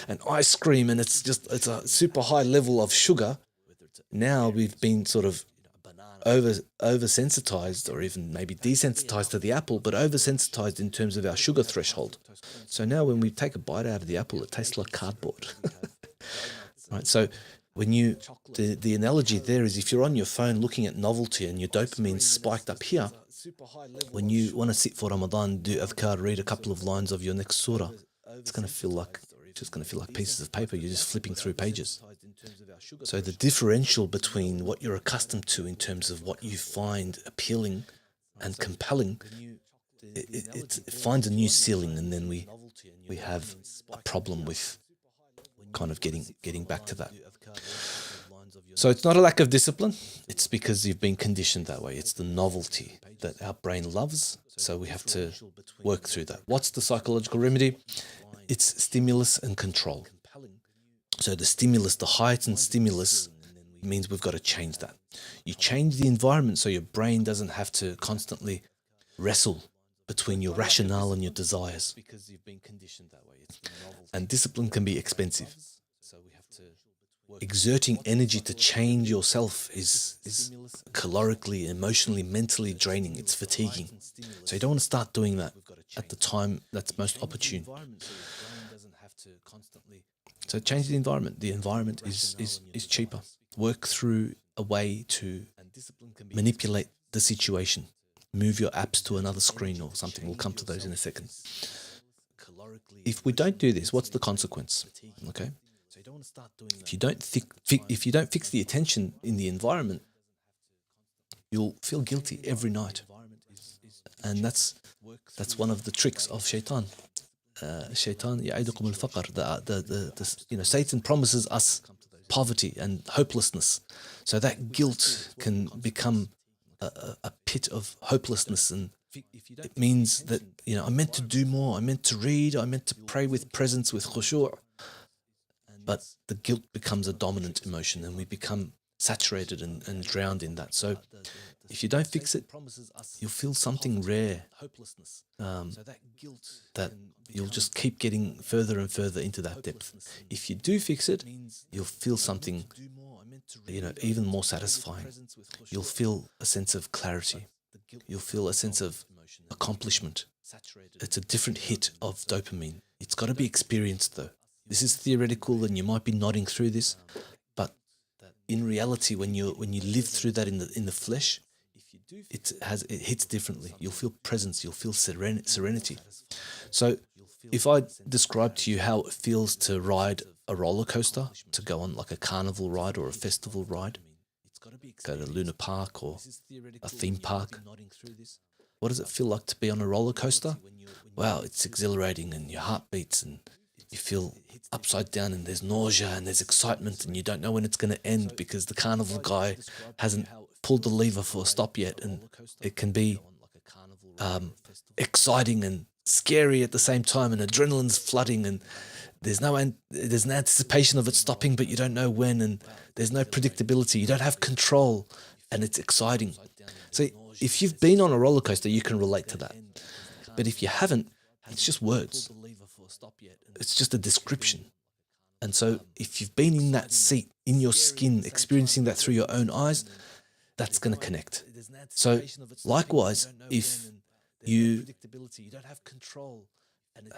and ice cream, and it's a super high level of sugar. Now we've been sort of oversensitized, or even maybe desensitized to the apple, but oversensitized in terms of our sugar threshold. So now when we take a bite out of the apple, it tastes like cardboard. Right. So when the analogy there is, if you're on your phone looking at novelty and your dopamine's spiked up here, when you want to sit for Ramadan, do adhkar, read a couple of lines of your next surah, it's going to feel like pieces of paper. You're just flipping through pages. So the differential between what you're accustomed to in terms of what you find appealing and compelling, it finds a new ceiling, and then we have a problem with kind of getting back to that. So it's not a lack of discipline. It's because you've been conditioned that way. It's the novelty that our brain loves. So we have to work through that. What's the psychological remedy? It's stimulus and control. So the heightened stimulus means we've got to change that. You change the environment so your brain doesn't have to constantly wrestle between your rationale and your desires. And discipline can be expensive. Exerting energy to change yourself is calorically, emotionally, mentally draining. It's fatiguing. So you don't want to start doing that at the time that's most opportune. So change the environment. The environment is cheaper. Work through a way to manipulate the situation. Move your apps to another screen or something. We'll come to those in a second. If we don't do this, what's the consequence? Okay. If you don't fix the attention in the environment, you'll feel guilty every night, and that's one of the tricks of shaitan. Shaitan ya'idukum al-faqr. Satan promises us poverty and hopelessness, so that guilt can become a pit of hopelessness, and it means that I'm meant to do more. I'm meant to read. I'm meant to pray with presence, with khushu'. But the guilt becomes a dominant emotion, and we become saturated and drowned in that. So if you don't fix it, you'll feel something rare, that you'll just keep getting further and further into that depth. If you do fix it, you'll feel something, even more satisfying. You'll feel a sense of clarity. You'll feel a sense of accomplishment. It's a different hit of dopamine. It's got to be experienced, though. This is theoretical, and you might be nodding through this, but in reality, when you live through that in the flesh, it hits differently. You'll feel presence. You'll feel serenity. So, if I describe to you how it feels to ride a roller coaster, to go on like a carnival ride or a festival ride, go to Luna Park or a theme park, what does it feel like to be on a roller coaster? Wow, it's exhilarating, and your heart beats, and you feel upside down, and there's nausea, and there's excitement, and you don't know when it's going to end because the carnival guy hasn't pulled the lever for a stop yet, and it can be exciting and scary at the same time, and adrenaline's flooding, and there's an anticipation of it stopping, but you don't know when, and there's no predictability. You don't have control, and it's exciting. So if you've been on a roller coaster, you can relate to that. But if you haven't, it's just words. It's just a description. And so if you've been in that seat, in your skin, experiencing that through your own eyes, that's going to connect. So likewise, if you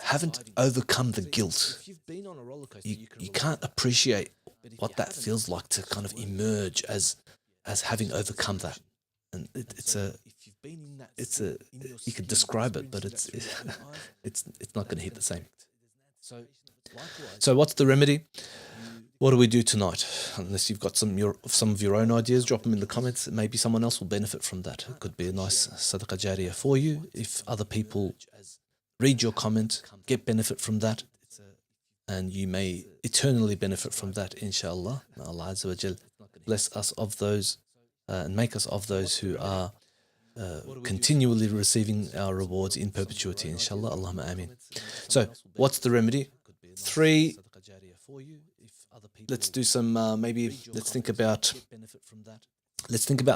haven't overcome the guilt, you can't appreciate what that feels like to kind of emerge as having overcome that. And it's you could describe it, but it's not going to hit the same. So what's the remedy? What do we do tonight? Unless you've got some of your own ideas, drop them in the comments. Maybe someone else will benefit from that. It could be a nice sadaqah jariyah for you if other people read your comment, get benefit from that, and you may eternally benefit from that, inshallah. Allah Azza wa Jal bless us of those and make us of those who are continually receiving our rewards in perpetuity, inshallah. Allahumma ameen. So, what's the remedy? Let's do some, let's think about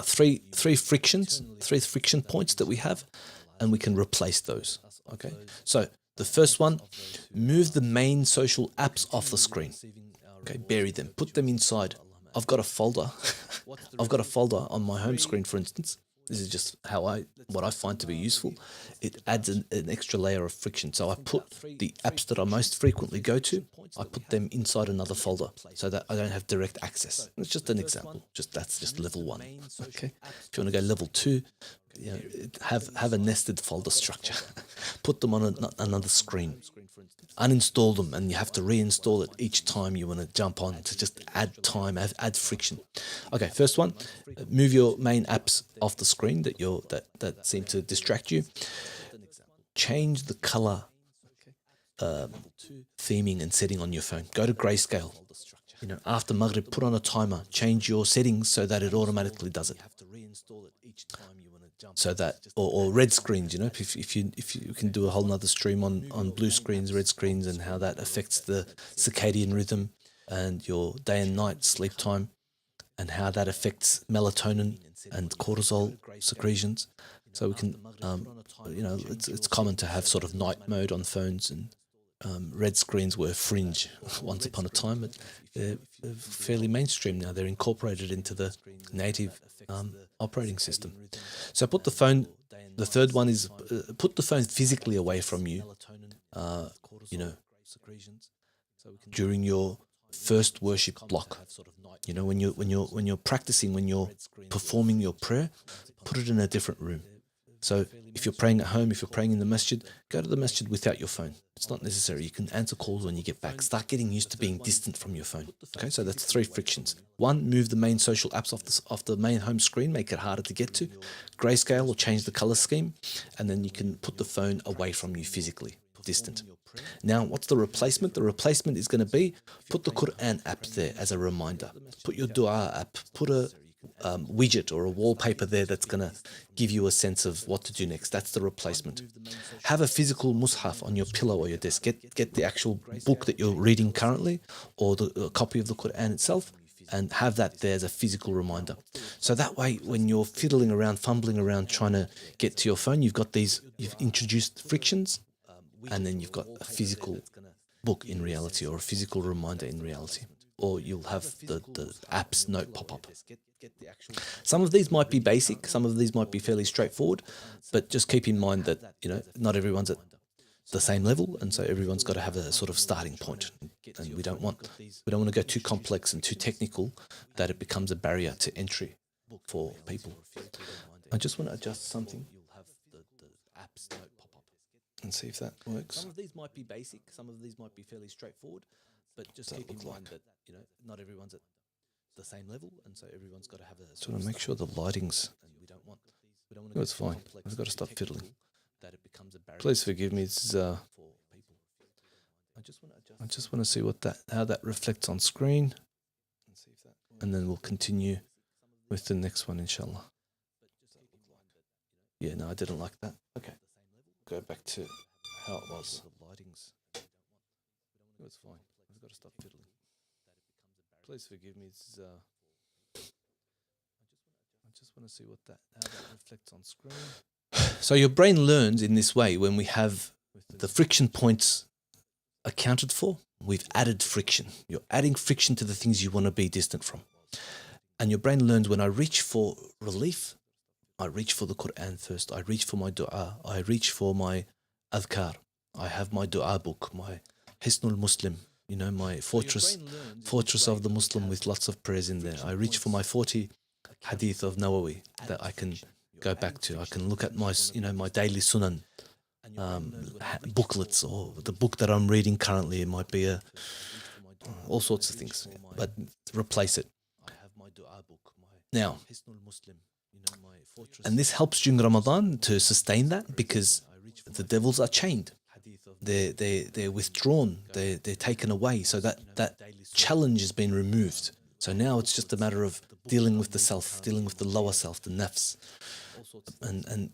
three friction points that we have, and we can replace those. Okay, so the first one, move the main social apps off the screen. Okay, bury them, put them inside. I've got a folder. I've got a folder on my home screen, for instance. This is just what I find to be useful. It adds an extra layer of friction. So I put the apps that I most frequently go to, I put them inside another folder so that I don't have direct access. It's just an example. That's just level 1. Okay. If you want to go level 2, have a nested folder structure. Put them on another screen. Uninstall them, and you have to reinstall it each time you want to jump on to just add time, add friction. Okay, first one, move your main apps off the screen that seem to distract you. Change the color theming and setting on your phone. Go to grayscale. After Maghrib, put on a timer. Change your settings so that it automatically does it. So that, or red screens, if you can do a whole nother stream on blue screens, red screens, and how that affects the circadian rhythm and your day and night sleep time, and how that affects melatonin and cortisol secretions. So we can, it's common to have sort of night mode on phones, and red screens were fringe once upon a time, but they're fairly mainstream now. They're incorporated into the native operating system. So put the phone. The third one is put the phone physically away from you. During your first worship block, when you're practicing, when you're performing your prayer, put it in a different room. So if you're praying at home, if you're praying in the masjid, go to the masjid without your phone. It's not necessary. You can answer calls when you get back. Start getting used to being distant from your phone. Okay, so that's 3 frictions. 1, move the main social apps off the main home screen, make it harder to get to. Grayscale, or change the color scheme, and then you can put the phone away from you physically, distant. Now, what's the replacement? The replacement is going to be, put the Quran app there as a reminder. Put your dua app. Put a widget or a wallpaper there that's going to give you a sense of what to do next. That's the replacement. Have a physical mushaf on your pillow or your desk. Get the actual book that you're reading currently, or a copy of the Quran itself, and have that there as a physical reminder. So that way, when you're fiddling around, fumbling around, trying to get to your phone, you've introduced frictions, and then you've got a physical book in reality, or a physical reminder in reality. Or you'll have the app's note pop up. Some of these might be basic, some of these might be fairly straightforward, but just keep in mind that not everyone's at the same level, and so everyone's got to have a sort of starting point. And we don't want to go too complex and too technical that it becomes a barrier to entry for people. I just want to adjust something and see if that works. Some of these might be basic, some of these might be fairly straightforward, but just keep in mind that not everyone's at the same level, and so everyone's got to have a sort of make sure the lighting's. No, it's fine. I've got to stop fiddling. Please forgive me. It's I just want to see how that reflects on screen, and then we'll continue with the next one, inshallah. Yeah, no, I didn't like that. Okay, go back to how it was. It's fine. I've got to stop fiddling. Please forgive me. It's I just want to see how that reflects on screen. So your brain learns in this way when we have the friction points accounted for. We've added friction. You're adding friction to the things you want to be distant from. And your brain learns when I reach for relief, I reach for the Quran first. I reach for my dua. I reach for my adhkar. I have my dua book, my Hisnul Muslim, my fortress of the Muslim with lots of prayers in there. I reach for my 40 hadith of Nawawi that I can go back to. I can look at my, my daily sunan booklets, or the book that I'm reading currently. It might be all sorts of things, but replace it. Now, and this helps during Ramadan to sustain that, because the devils are chained. They're withdrawn. They're taken away. So that challenge has been removed. So now it's just a matter of dealing with the self, dealing with the lower self, the nafs. And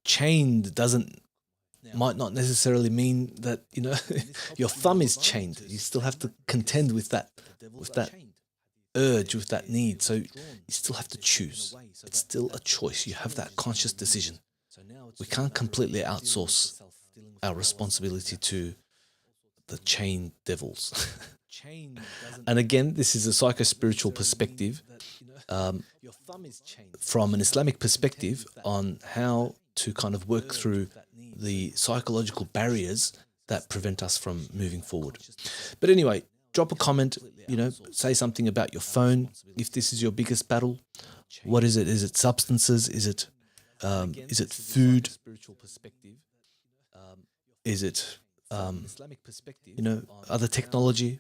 chained might not necessarily mean that, your thumb is chained. You still have to contend with that urge, with that need. So you still have to choose. It's still a choice. You have that conscious decision. We can't completely outsource our responsibility to the chained devils. And again, this is a psycho-spiritual perspective, from an Islamic perspective, on how to kind of work through the psychological barriers that prevent us from moving forward. But anyway, drop a comment, say something about your phone. If this is your biggest battle, what is it? Is it substances? Is it food? Is it other technology?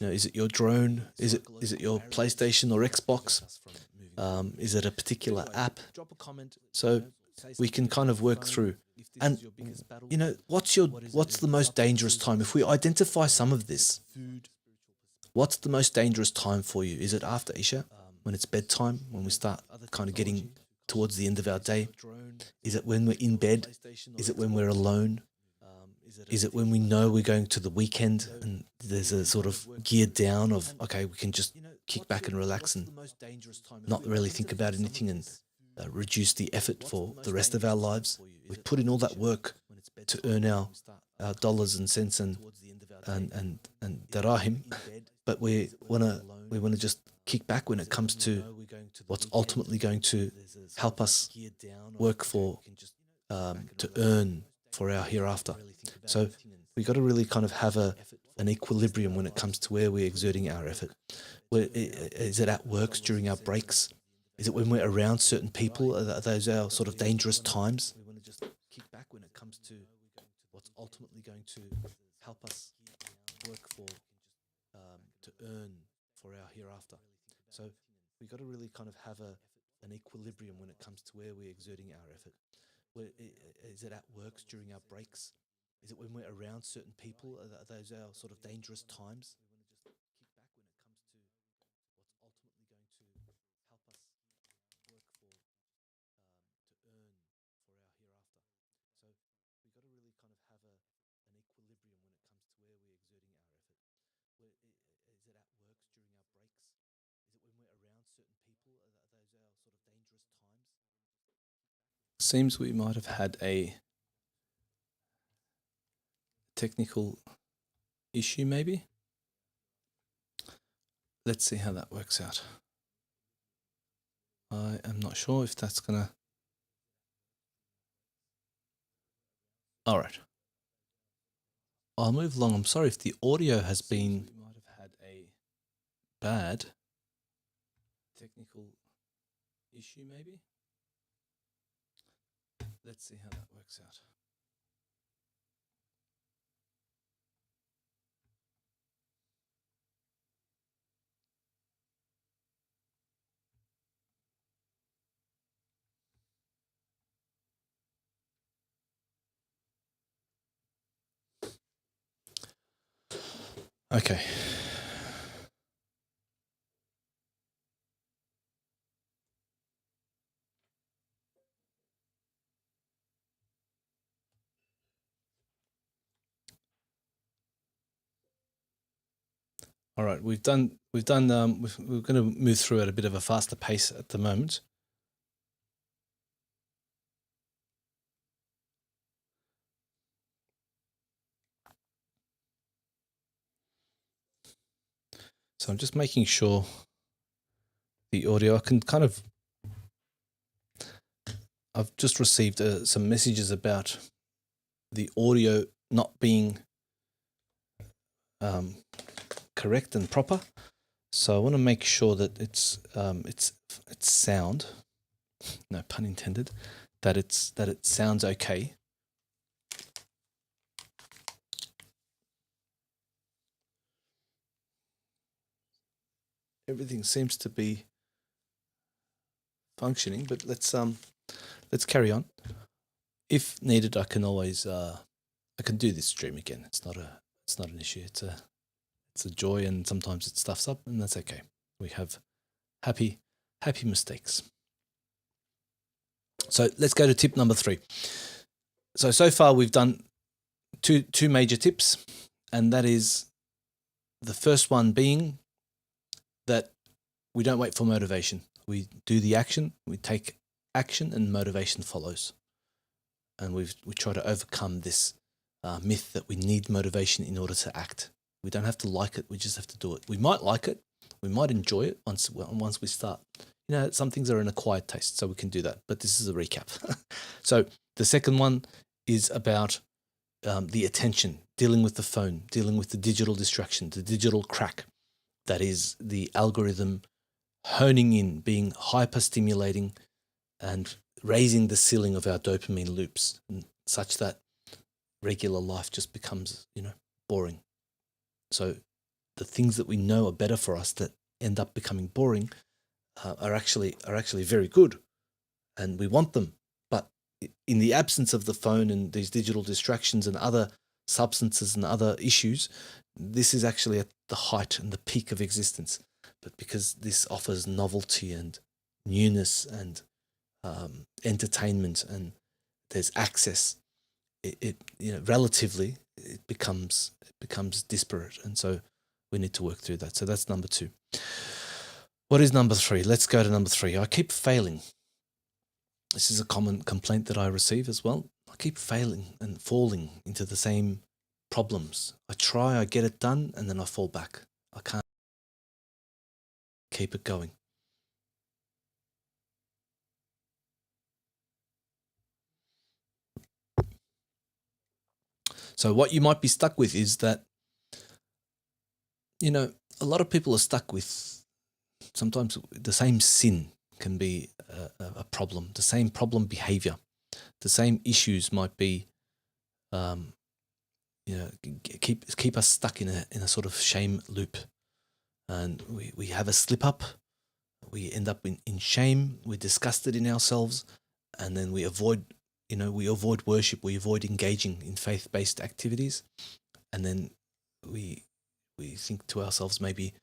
Is it your drone? Is it your PlayStation or Xbox? Is it a particular app? So we can kind of work through. And what's the most dangerous time? If we identify some of this, what's the most dangerous time for you? Is it after Isha, when it's bedtime, when we start kind of getting towards the end of our day? Is it when we're in bed? Is it when we're alone? Is it when we know we're going to the weekend and there's a sort of gear down of, okay, we can just kick back and relax and not really think about anything, and reduce the effort for the rest of our lives? We've put in all that work to earn our dollars and cents and darahim, but we want to just kick back when it comes to what's ultimately going to help us work for, to earn for our hereafter. So we got to really kind of have an equilibrium when it comes to where we're exerting our effort. Is it at works during our breaks? Is it when we're around certain people? Are those our sort of dangerous times? We want to just kick back when it comes to what's ultimately going to help us work for, to earn for our hereafter. So we got to really kind of have an equilibrium when it comes to where we're exerting our effort. Is it at works during our breaks? Is it when we're around certain people? Are those our sort of dangerous times? We want to just kick back when it comes to what's ultimately going to help us work for, to earn for our hereafter. So we got to really kind of have an equilibrium when it comes to where we're exerting our effort. Is it at works during our breaks? Is it when we're around certain people? Are those our sort of dangerous times? Seems we might have had a technical issue, maybe. Let's see how that works out. I am not sure if that's gonna... All right. I'll move along. I'm sorry if the audio has been... We might have had a bad technical issue, maybe. Let's see how that works out. Okay. All right, we're going to move through at a bit of a faster pace at the moment. So I'm just making sure the audio, I've just received some messages about the audio not being correct and proper. So I want to make sure that it's sound, no pun intended, that it sounds okay. Everything seems to be functioning, but let's carry on. If needed, I can always I can do this stream again. It's not an issue. It's a joy, and sometimes it stuffs up, and that's okay. We have happy mistakes. So let's go to tip number 3. So far we've done two major tips, and that is the first one being that we don't wait for motivation. We do the action, we take action, and motivation follows. And we try to overcome this myth that we need motivation in order to act. We don't have to like it, we just have to do it. We might like it, we might enjoy it once we start. Some things are an acquired taste, so we can do that. But this is a recap. So the second one is about the attention, dealing with the phone, dealing with the digital distraction, the digital crack. That is the algorithm honing in, being hyper-stimulating and raising the ceiling of our dopamine loops, such that regular life just becomes, boring. So the things that we know are better for us that end up becoming boring are actually very good, and we want them. But in the absence of the phone and these digital distractions and other substances and other issues, this is actually at the height and the peak of existence. But because this offers novelty and newness and entertainment, and there's access, it relatively it becomes disparate, and so we need to work through that. So that's number 2. What is number 3? Let's go to number 3. I keep failing. This is a common complaint that I receive as well. I keep failing and falling into the same problems. I try, I get it done, and then I fall back. I can't keep it going. So what you might be stuck with is that, a lot of people are stuck with sometimes the same sin can be a problem, the same problem behavior, the same issues might be, keep us stuck in a sort of shame loop, and we have a slip up, we end up in shame, we're disgusted in ourselves, and then we avoid worship, we avoid engaging in faith-based activities, and then we think to ourselves, maybe,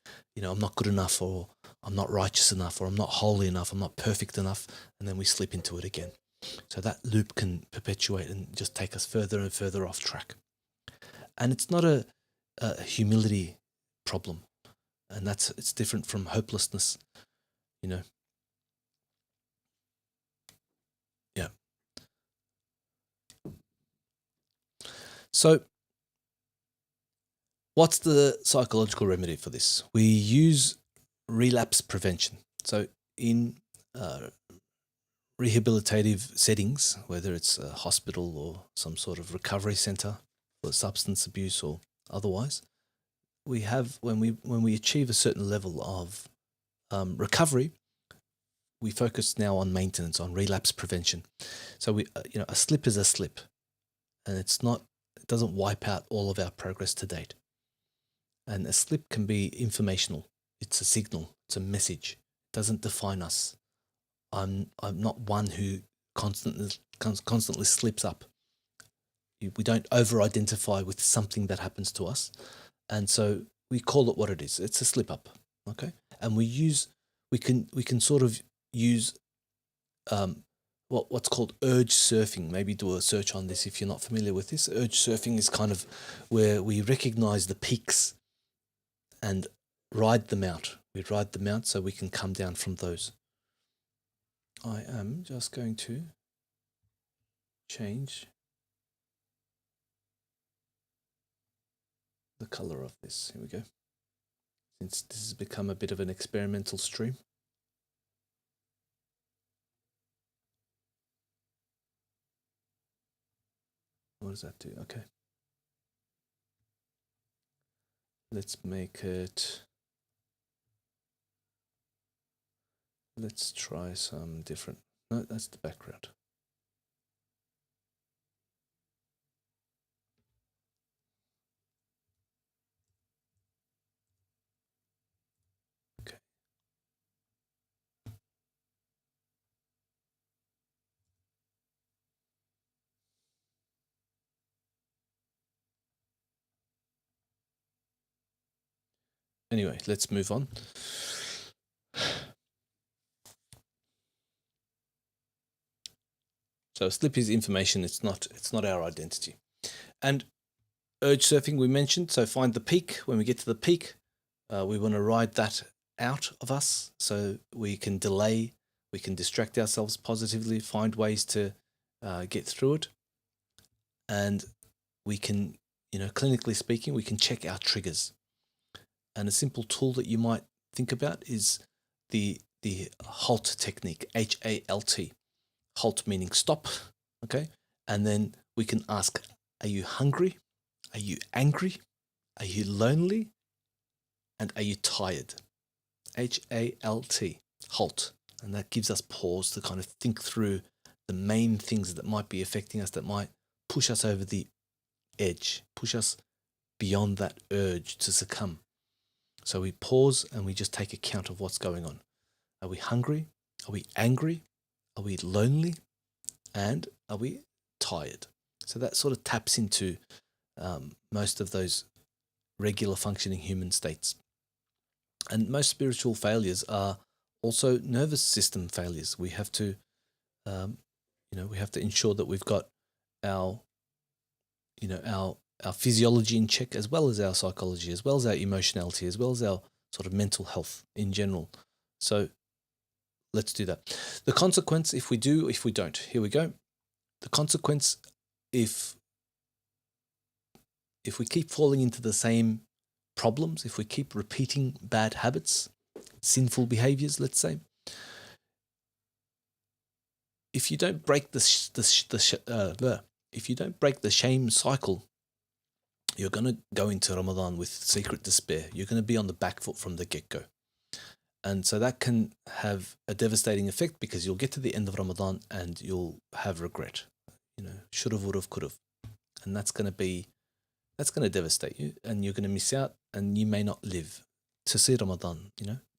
I'm not good enough, or I'm not righteous enough, or I'm not holy enough, I'm not perfect enough, and then we slip into it again. So that loop can perpetuate and just take us further and further off track. And it's not a humility problem, and it's different from hopelessness, Yeah. So what's the psychological remedy for this? We use relapse prevention. So in rehabilitative settings, whether it's a hospital or some sort of recovery center for substance abuse or otherwise, we have, when we achieve a certain level of recovery, we focus now on maintenance, on relapse prevention. So we, a slip is a slip, and it doesn't wipe out all of our progress to date. And a slip can be informational. It's a signal. It's a message. It doesn't define us. I'm not one who constantly slips up. We don't over-identify with something that happens to us, and so we call it what it is. It's a slip up, okay? And we can sort of use what's called urge surfing. Maybe do a search on this if you're not familiar with this. Urge surfing is kind of where we recognize the peaks and ride them out. We ride them out so we can come down from those. I am just going to change the color of this. Here we go. Since this has become a bit of an experimental stream. What does that do? Okay. Let's make it... Let's try some different... No, that's the background. Okay. Anyway, let's move on. So slip is information, it's not our identity. And urge surfing we mentioned, so find the peak. When we get to the peak, we want to ride that out of us so we can delay, we can distract ourselves positively, find ways to get through it. And we can, clinically speaking, we can check our triggers. And a simple tool that you might think about is the HALT technique, HALT. HALT meaning stop, okay? And then we can ask, are you hungry? Are you angry? Are you lonely? And are you tired? HALT, HALT. And that gives us pause to kind of think through the main things that might be affecting us, that might push us over the edge, push us beyond that urge to succumb. So we pause and we just take account of what's going on. Are we hungry? Are we angry? Are we lonely? And are we tired? So that sort of taps into most of those regular functioning human states. And most spiritual failures are also nervous system failures. We have to, we have to ensure that we've got our physiology in check, as well as our psychology, as well as our emotionality, as well as our sort of mental health in general. So let's do that. The consequence, if we do, if we don't. Here we go. The consequence, if we keep falling into the same problems, if we keep repeating bad habits, sinful behaviors, let's say, if you don't break if you don't break the shame cycle, you're going to go into Ramadan with secret despair. You're going to be on the back foot from the get-go. And so that can have a devastating effect, because you'll get to the end of Ramadan and you'll have regret. Should've, would've, could've. And that's going to devastate you, and you're going to miss out, and you may not live to see Ramadan,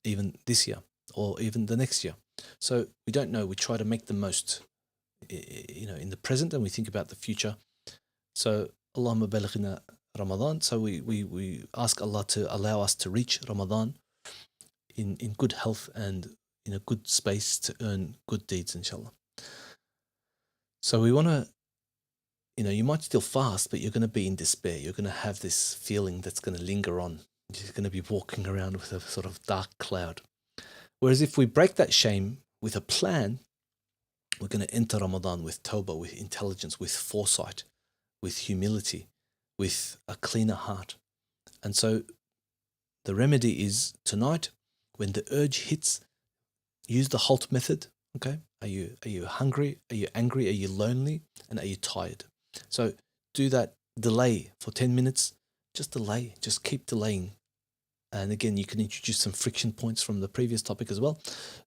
even this year or even the next year. So we don't know. We try to make the most, in the present, and we think about the future. So Allahumma balighna Ramadan. So we ask Allah to allow us to reach Ramadan in good health and in a good space to earn good deeds, inshallah. So we want to, you might still fast, but you're going to be in despair. You're going to have this feeling that's going to linger on. You're going to be walking around with a sort of dark cloud. Whereas if we break that shame with a plan, we're going to enter Ramadan with tawbah, with intelligence, with foresight, with humility, with a cleaner heart. And so the remedy is tonight, when the urge hits, use the HALT method. Okay, are you hungry? Are you angry? Are you lonely? And are you tired? So do that. Delay for 10 minutes. Just delay. Just keep delaying. And again, you can introduce some friction points from the previous topic as well.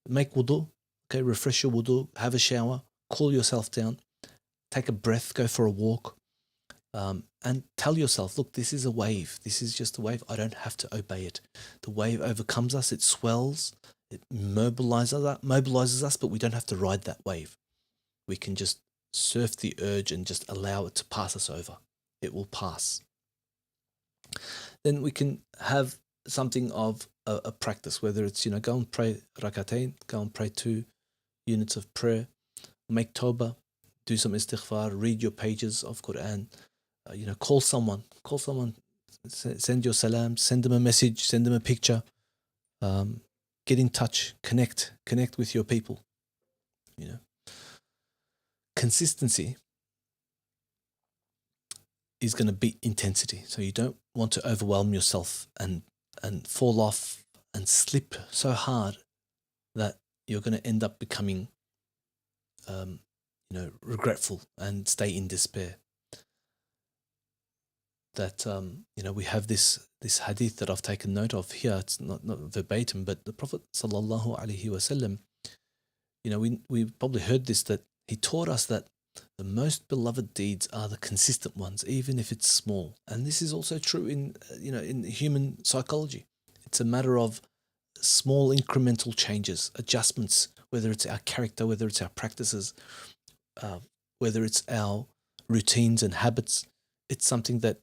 Make wudu. Okay, refresh your wudu. Have a shower. Cool yourself down. Take a breath. Go for a walk. And tell yourself, look, this is a wave. This is just a wave. I don't have to obey it. The wave overcomes us. It swells. It mobilizes us, but we don't have to ride that wave. We can just surf the urge and just allow it to pass us over. It will pass. Then we can have something of a practice, whether it's, go and pray rakatain, go and pray 2 units of prayer, make tawbah, do some istighfar, read your pages of Quran, call someone, send your salam, send them a message, send them a picture, Get in touch, connect with your people. You know, consistency is going to beat intensity. So you don't want to overwhelm yourself and fall off and slip so hard that you're going to end up becoming, regretful and stay in despair. That we have this hadith that I've taken note of here. It's not verbatim, but the Prophet sallallahu alaihi wasallam, we probably heard this, that he taught us that the most beloved deeds are the consistent ones, even if it's small. And this is also true in human psychology. It's a matter of small incremental changes, adjustments, whether it's our character, whether it's our practices, whether it's our routines and habits. It's something that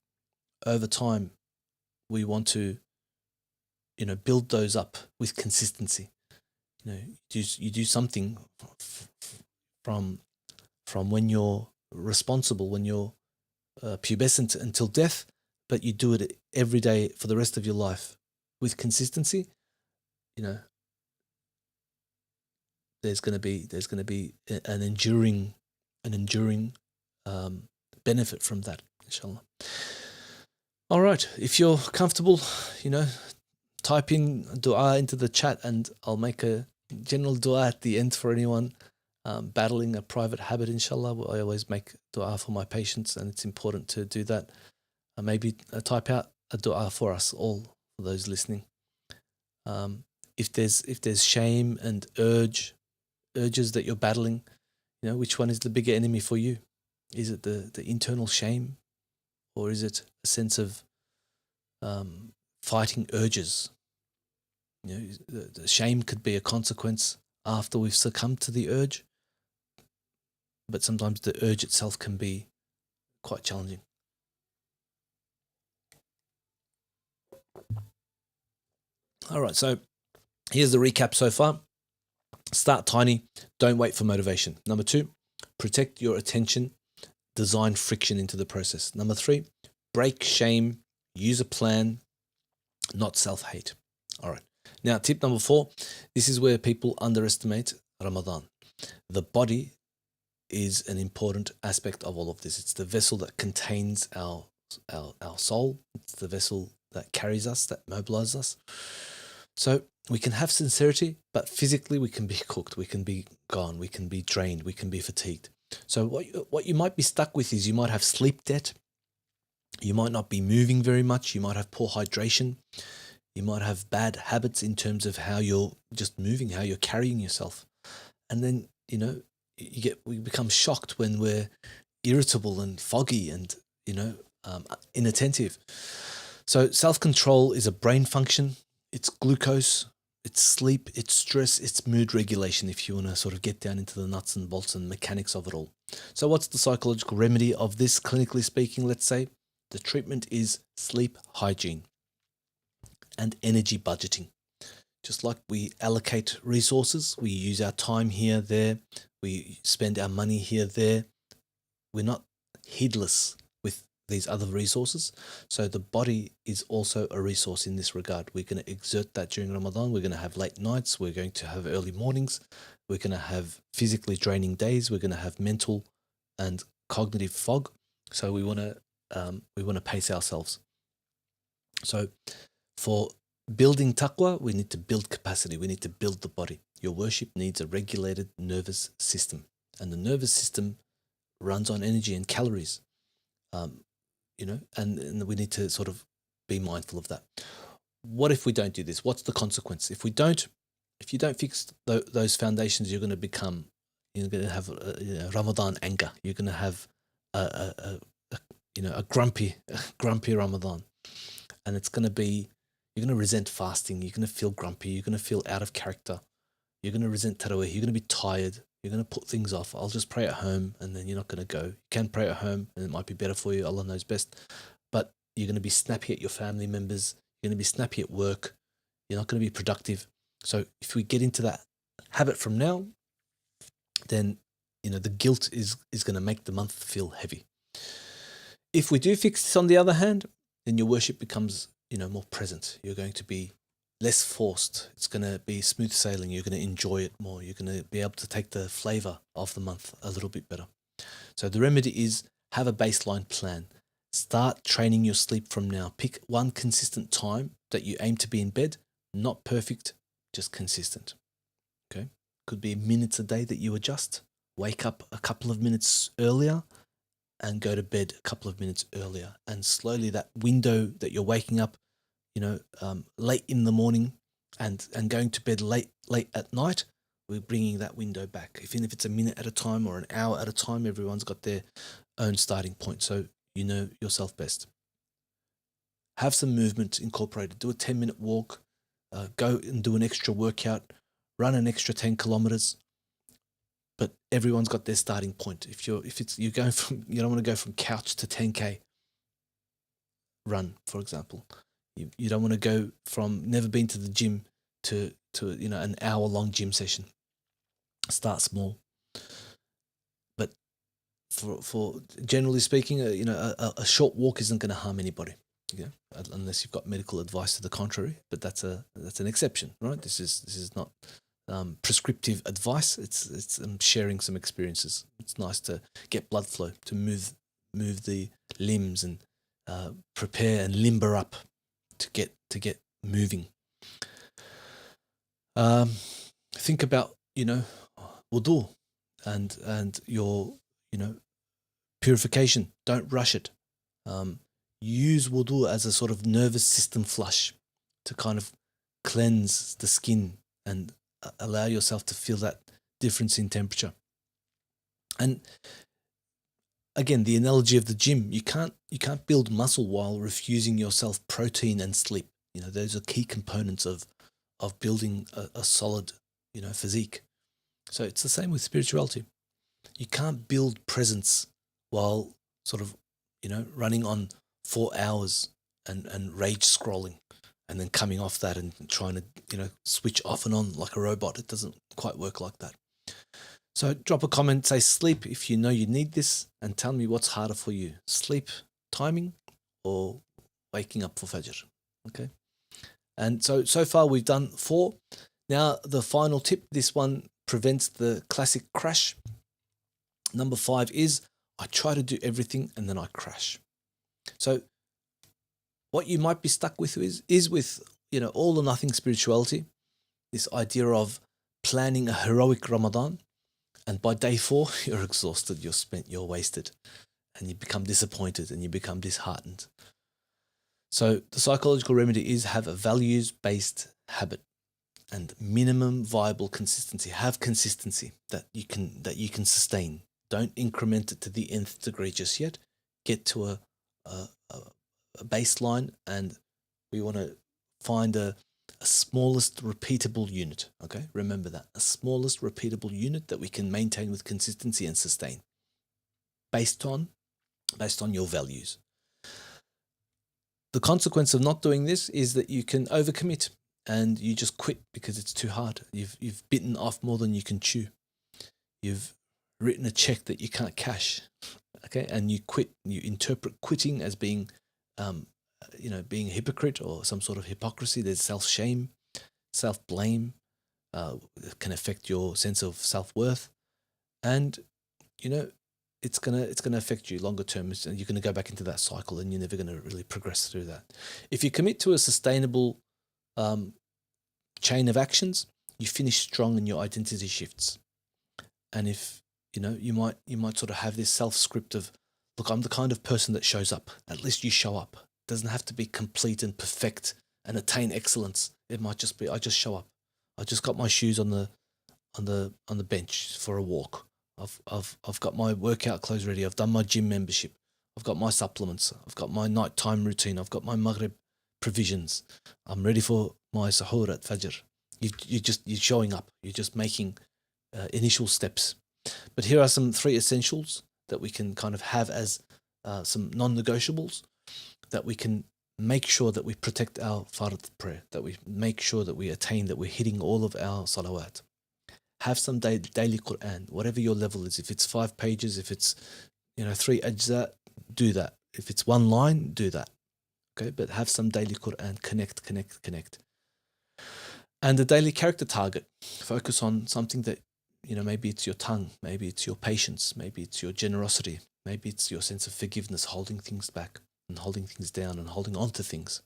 over time we want to, build those up with consistency. You do something from when you're responsible, when you're pubescent until death, but you do it every day for the rest of your life with consistency. There's going to be an enduring benefit from that, inshallah. All right, if you're comfortable, type in dua into the chat, and I'll make a general dua at the end for anyone battling a private habit, inshallah. I always make dua for my patients, and it's important to do that. Maybe type out a dua for us all, for those listening. If there's shame and urges that you're battling, which one is the bigger enemy for you? Is it the internal shame, or is it a sense of fighting urges? The shame could be a consequence after we've succumbed to the urge, but sometimes the urge itself can be quite challenging. All right, so here's the recap so far. Start tiny. Don't wait for motivation. Number 2, protect your attention. Design friction into the process. Number 3, break shame. Use a plan, not self-hate. All right. Now, tip number 4. This is where people underestimate Ramadan. The body is an important aspect of all of this. It's the vessel that contains our soul. It's the vessel that carries us, that mobilizes us. So we can have sincerity, but physically we can be cooked, we can be gone, we can be drained, we can be fatigued. So what you might be stuck with is you might have sleep debt, you might not be moving very much, you might have poor hydration, you might have bad habits in terms of how you're just moving, how you're carrying yourself. And then, we become shocked when we're irritable and foggy and, inattentive. So self-control is a brain function. It's glucose, it's sleep, it's stress, it's mood regulation, if you want to sort of get down into the nuts and bolts and mechanics of it all. So what's the psychological remedy of this, clinically speaking, let's say? The treatment is sleep hygiene and energy budgeting. Just like we allocate resources, we use our time here, there, we spend our money here, there. We're not heedless with these other resources. So the body is also a resource in this regard. We're going to exert that during Ramadan. We're going to have late nights. We're going to have early mornings. We're going to have physically draining days. We're going to have mental and cognitive fog. So we want to pace ourselves. So for building taqwa, we need to build capacity. We need to build the body. Your worship needs a regulated nervous system. And the nervous system runs on energy and calories. And we need to sort of be mindful of that. What if we don't do this? What's the consequence? If you don't fix those foundations, you're going to have Ramadan anger. You're going to have a grumpy Ramadan, and you're going to resent fasting. You're going to feel grumpy. You're going to feel out of character. You're going to resent Taraweeh. You're going to be tired. You're going to put things off. I'll just pray at home, and then you're not going to go. You can pray at home, and it might be better for you. Allah knows best. But you're going to be snappy at your family members. You're going to be snappy at work. You're not going to be productive. So if we get into that habit from now, then the guilt is going to make the month feel heavy. If we do fix this, on the other hand, then your worship becomes more present. You're going to be less forced. It's going to be smooth sailing. You're going to enjoy it more. You're going to be able to take the flavor of the month a little bit better. So the remedy is have a baseline plan. Start training your sleep from now. Pick one consistent time that you aim to be in bed. Not perfect, just consistent. Okay? Could be minutes a day that you adjust. Wake up a couple of minutes earlier and go to bed a couple of minutes earlier. And slowly that window that you're waking up, late in the morning and going to bed late at night, we're bringing that window back. Even if it's a minute at a time or an hour at a time, everyone's got their own starting point. So you know yourself best. Have some movement incorporated. Do a 10-minute walk. Go and do an extra workout. Run an extra 10 kilometers. But everyone's got their starting point. If you don't want to go from couch to 10K run, for example. You don't want to go from never been to the gym to an hour-long gym session. Start small. But for generally speaking, a short walk isn't going to harm anybody, unless you've got medical advice to the contrary. But that's an exception, right? This is not prescriptive advice. It's sharing some experiences. It's nice to get blood flow, to move the limbs and prepare and limber up to get moving. Think about wudu and your purification. Don't rush it. Use wudu as a sort of nervous system flush to kind of cleanse the skin and allow yourself to feel that difference in temperature. And again, the analogy of the gym, you can't build muscle while refusing yourself protein and sleep. Those are key components of building a solid, physique. So it's the same with spirituality. You can't build presence while sort of, running on 4 hours and rage scrolling and then coming off that and trying to, switch off and on like a robot. It doesn't quite work like that. So drop a comment, say sleep if you know you need this, and tell me what's harder for you, sleep timing or waking up for Fajr. Okay. And so far we've done 4. Now the final tip, this one prevents the classic crash. Number 5 is I try to do everything and then I crash. So what you might be stuck with is with, all or nothing spirituality, this idea of planning a heroic Ramadan. And by day 4, you're exhausted, you're spent, you're wasted, and you become disappointed and you become disheartened. So the psychological remedy is have a values-based habit and minimum viable consistency. Have consistency that you can sustain. Don't increment it to the nth degree just yet. Get to a baseline, and we want to find a smallest repeatable unit. Okay, remember that, a smallest repeatable unit that we can maintain with consistency and sustain, based on your values. The consequence of not doing this is that you can overcommit and you just quit because it's too hard. You've bitten off more than you can chew. You've written a check that you can't cash. Okay, and you quit. You interpret quitting as being being a hypocrite or some sort of hypocrisy. There's self-shame, self-blame. It can affect your sense of self-worth, and it's gonna affect you longer term. And you're gonna go back into that cycle, and you're never gonna really progress through that. If you commit to a sustainable chain of actions, you finish strong, and your identity shifts. And if you might sort of have this self-script of, look, I'm the kind of person that shows up. At least you show up. It doesn't have to be complete and perfect and attain excellence. It might just be, I just show up. I just got my shoes on the bench for a walk. I've got my workout clothes ready. I've done my gym membership. I've got my supplements. I've got my nighttime routine. I've got my Maghrib provisions. I'm ready for my sahur at Fajr. You're showing up. You're just making initial steps. But here are some 3 essentials that we can kind of have as some non-negotiables, that we can make sure that we protect our fard prayer, that we make sure that we attain, that we're hitting all of our salawat. Have some daily Quran, whatever your level is. If it's 5 pages, if it's 3 ajza, do that. If it's 1 line, do that. Okay, but have some daily Quran. Connect. And the daily character target, focus on something that, maybe it's your tongue, maybe it's your patience, maybe it's your generosity, maybe it's your sense of forgiveness, holding things back and holding things down and holding on to things.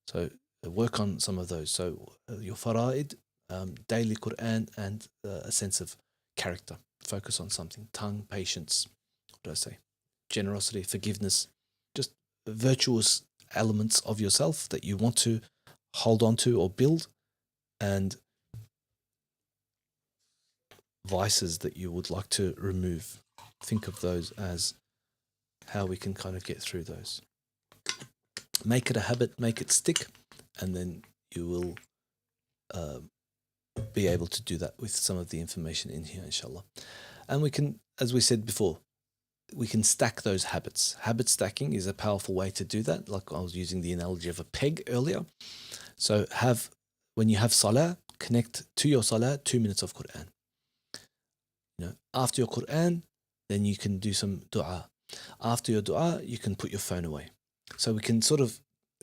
So work on some of those. So your fara'id, daily Quran, and a sense of character. Focus on something. Tongue, patience, what do I say? Generosity, forgiveness, just virtuous elements of yourself that you want to hold on to or build, and vices that you would like to remove. Think of those as how we can kind of get through those. Make it a habit, make it stick, and then you will be able to do that with some of the information in here, inshallah. And we can, as we said before, we can stack those habits. Habit stacking is a powerful way to do that. Like I was using the analogy of a peg earlier. So when you have salah, connect to your salah 2 minutes of Quran. After your Quran, then you can do some dua. After your dua, you can put your phone away. So we can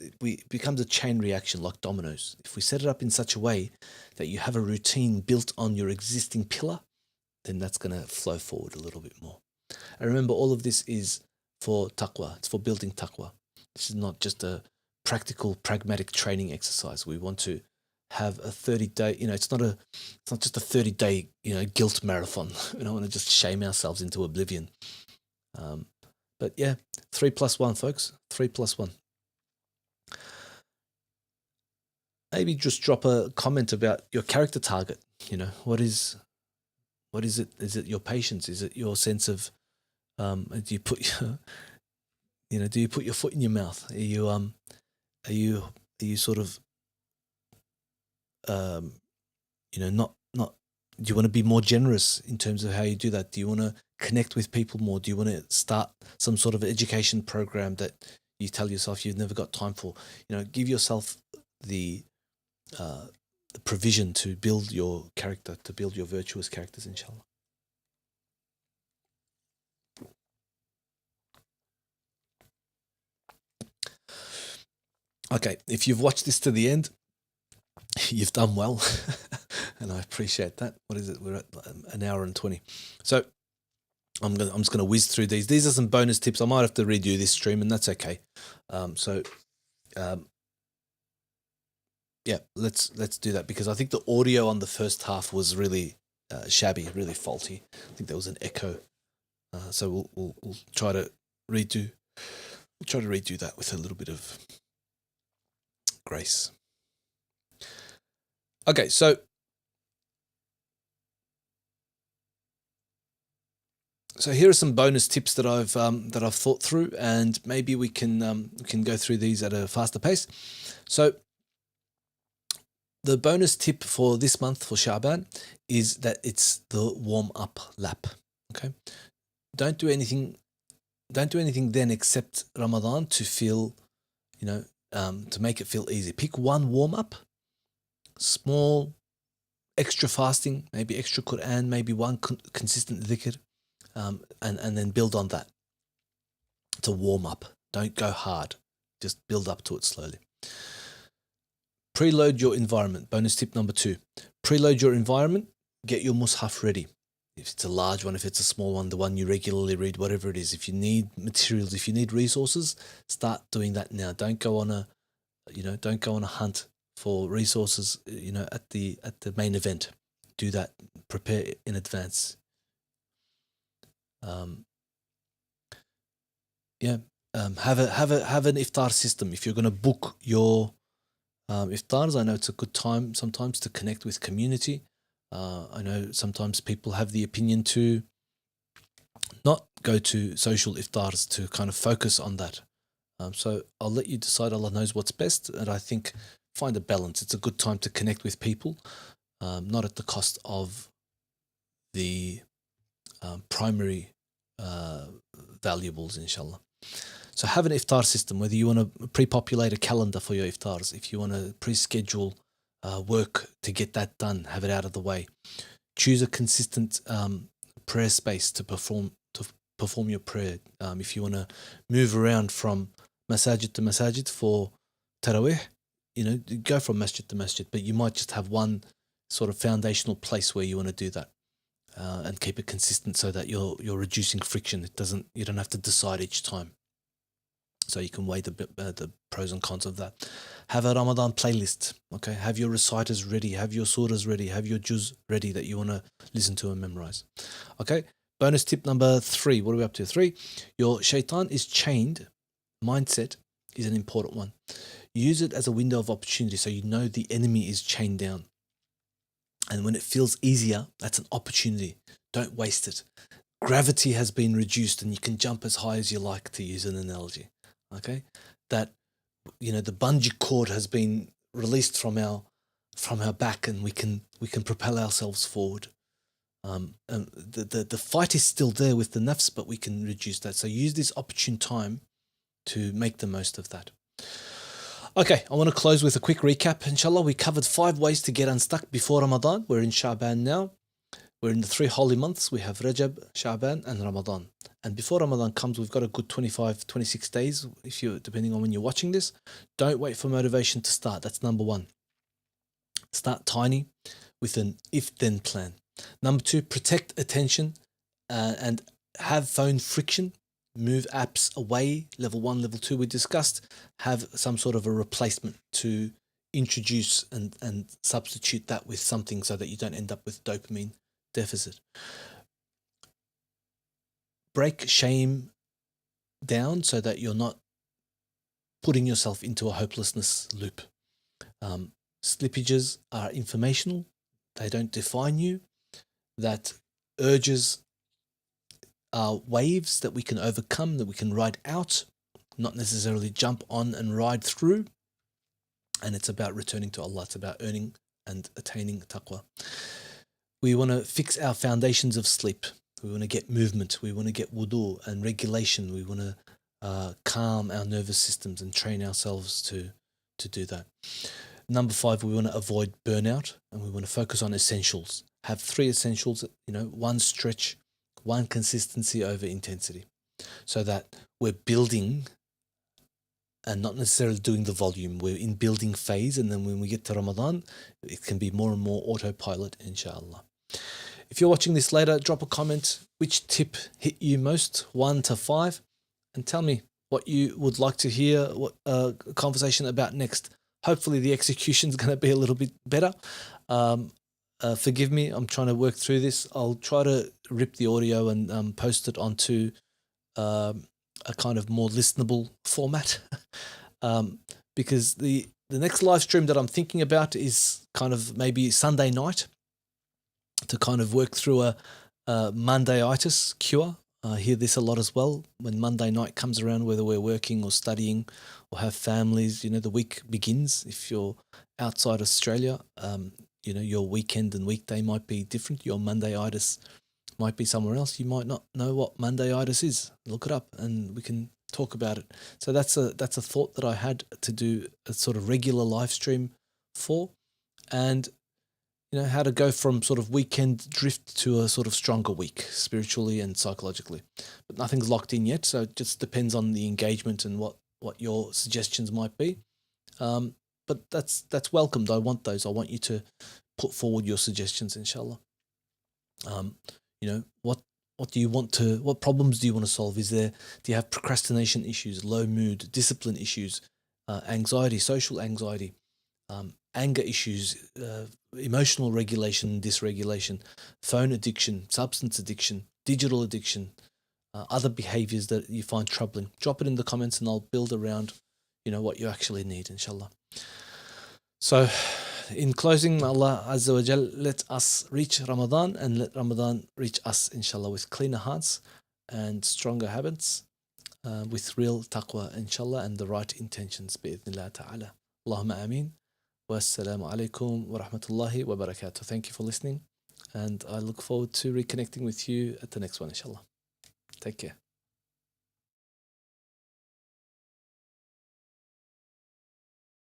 it becomes a chain reaction like dominoes. If we set it up in such a way that you have a routine built on your existing pillar, then that's going to flow forward a little bit more. And remember, all of this is for taqwa. It's for building taqwa. This is not just a practical, pragmatic training exercise. We want to have a 30-day, it's not just a 30-day, guilt marathon. We don't want to just shame ourselves into oblivion. But yeah, 3+1, folks. 3+1. Maybe just drop a comment about your character target. What is it? Is it your patience? Is it your sense of, do you put your foot in your mouth? Are you sort of, not, do you want to be more generous in terms of how you do that? Do you want to connect with people more? Do you want to start some sort of education program that you tell yourself you've never got time for? Give yourself the provision to build your character, to build your virtuous characters, inshallah. Okay, if you've watched this to the end, you've done well, and I appreciate that. What is it? We're at an hour and 20. So I'm just gonna whiz through these. These are some bonus tips. I might have to redo this stream, and that's okay. Yeah, let's do that, because I think the audio on the first half was really shabby, really faulty. I think there was an echo. So we'll try to redo. We'll try to redo that with a little bit of grace. Okay, so here are some bonus tips that I've thought through, and maybe we can go through these at a faster pace. So the bonus tip for this month, for Sha'ban, is that it's the warm up lap. Okay, don't do anything then except Ramadan to feel, to make it feel easy. Pick one warm up, small, extra fasting, maybe extra Quran, maybe one consistent dhikr, and then build on that. It's a warm up. Don't go hard. Just build up to it slowly. Preload your environment. Bonus tip number 2. Preload your environment. Get your mushaf ready. If it's a large one, if it's a small one, the one you regularly read, whatever it is. If you need materials, if you need resources, start doing that now. Don't go on a hunt for resources, at the main event. Do that. Prepare in advance. Have an iftar system. If you're going to book your iftars, I know it's a good time sometimes to connect with community. I know sometimes people have the opinion to not go to social iftars, to kind of focus on that. So I'll let you decide. Allah knows what's best, and I think find a balance. It's a good time to connect with people, not at the cost of the primary valuables, inshallah. So have an iftar system, whether you want to pre-populate a calendar for your iftars, if you want to pre-schedule work to get that done, have it out of the way. Choose a consistent prayer space to perform your prayer. If you want to move around from masajid to masajid for tarawih, go from masjid to masjid, but you might just have one sort of foundational place where you want to do that, and keep it consistent so that you're reducing friction. You don't have to decide each time. So you can weigh the pros and cons of that. Have a Ramadan playlist. Okay, have your reciters ready. Have your surahs ready. Have your juz ready that you want to listen to and memorize. Okay. Bonus tip number 3. What are we up to? 3. Your shaitan is chained. Mindset is an important one. Use it as a window of opportunity so you know the enemy is chained down. And when it feels easier, that's an opportunity. Don't waste it. Gravity has been reduced and you can jump as high as you like, to use an analogy. Okay? That, the bungee cord has been released from our back, and we can propel ourselves forward. And the fight is still there with the nafs, but we can reduce that. So use this opportune time to make the most of that. Okay, I want to close with a quick recap. Inshallah, we covered 5 ways to get unstuck before Ramadan. We're in Sha'ban now. We're in the 3 holy months. We have Rajab, Sha'ban, and Ramadan. And before Ramadan comes, we've got a good 25, 26 days, depending on when you're watching this. Don't wait for motivation to start. That's number 1. Start tiny with an if-then plan. Number 2, protect attention and have phone friction. Move apps away. Level 1, level 2 we discussed. Have some sort of a replacement to introduce and substitute that with something so that you don't end up with dopamine deficit. Break shame down so that you're not putting yourself into a hopelessness loop. Slippages are informational. They don't define you. That urges are waves that we can overcome, that we can ride out, not necessarily jump on and ride through. And it's about returning to Allah. It's about earning and attaining taqwa. We want to fix our foundations of sleep. We want to get movement. We want to get wudu and regulation. We want to calm our nervous systems and train ourselves to do that. Number 5, we want to avoid burnout, and we want to focus on essentials. Have 3 essentials, 1 stretch, 1 consistency over intensity, so that we're building and not necessarily doing the volume. We're in building phase, and then when we get to Ramadan, it can be more and more autopilot, inshallah. If you're watching this later, drop a comment. Which tip hit you most, 1 to 5, and tell me what you would like to hear, what conversation about next. Hopefully the execution is going to be a little bit better. Forgive me, I'm trying to work through this. I'll try to rip the audio and post it onto a kind of more listenable format, because the next live stream that I'm thinking about is kind of maybe Sunday night, to kind of work through a Monday-itis cure. I hear this a lot as well. When Monday night comes around, whether we're working or studying or have families, the week begins. If you're outside Australia, your weekend and weekday might be different. Your Monday-itis might be somewhere else. You might not know what Monday-itis is. Look it up and we can talk about it. So that's a thought that I had to do a sort of regular live stream for, and how to go from sort of weekend drift to a sort of stronger week spiritually and psychologically. But nothing's locked in yet, so it just depends on the engagement and what your suggestions might be. But that's welcomed. I want those. I want you to put forward your suggestions, inshallah. What do you want to? What problems do you want to solve? Do you have procrastination issues, low mood, discipline issues, anxiety, social anxiety, anger issues, emotional regulation, dysregulation, phone addiction, substance addiction, digital addiction, other behaviors that you find troubling? Drop it in the comments and I'll build around, what you actually need, inshallah. So, in closing, Allah Azza wa Jal, let us reach Ramadan and let Ramadan reach us, inshallah, with cleaner hearts and stronger habits, with real taqwa, inshallah, and the right intentions, bi'idhnillah ta'ala. Allahumma ameen. Wassalamu alaikum wa rahmatullahi wa barakatuh. Thank you for listening, and I look forward to reconnecting with you at the next one, inshallah. Take care.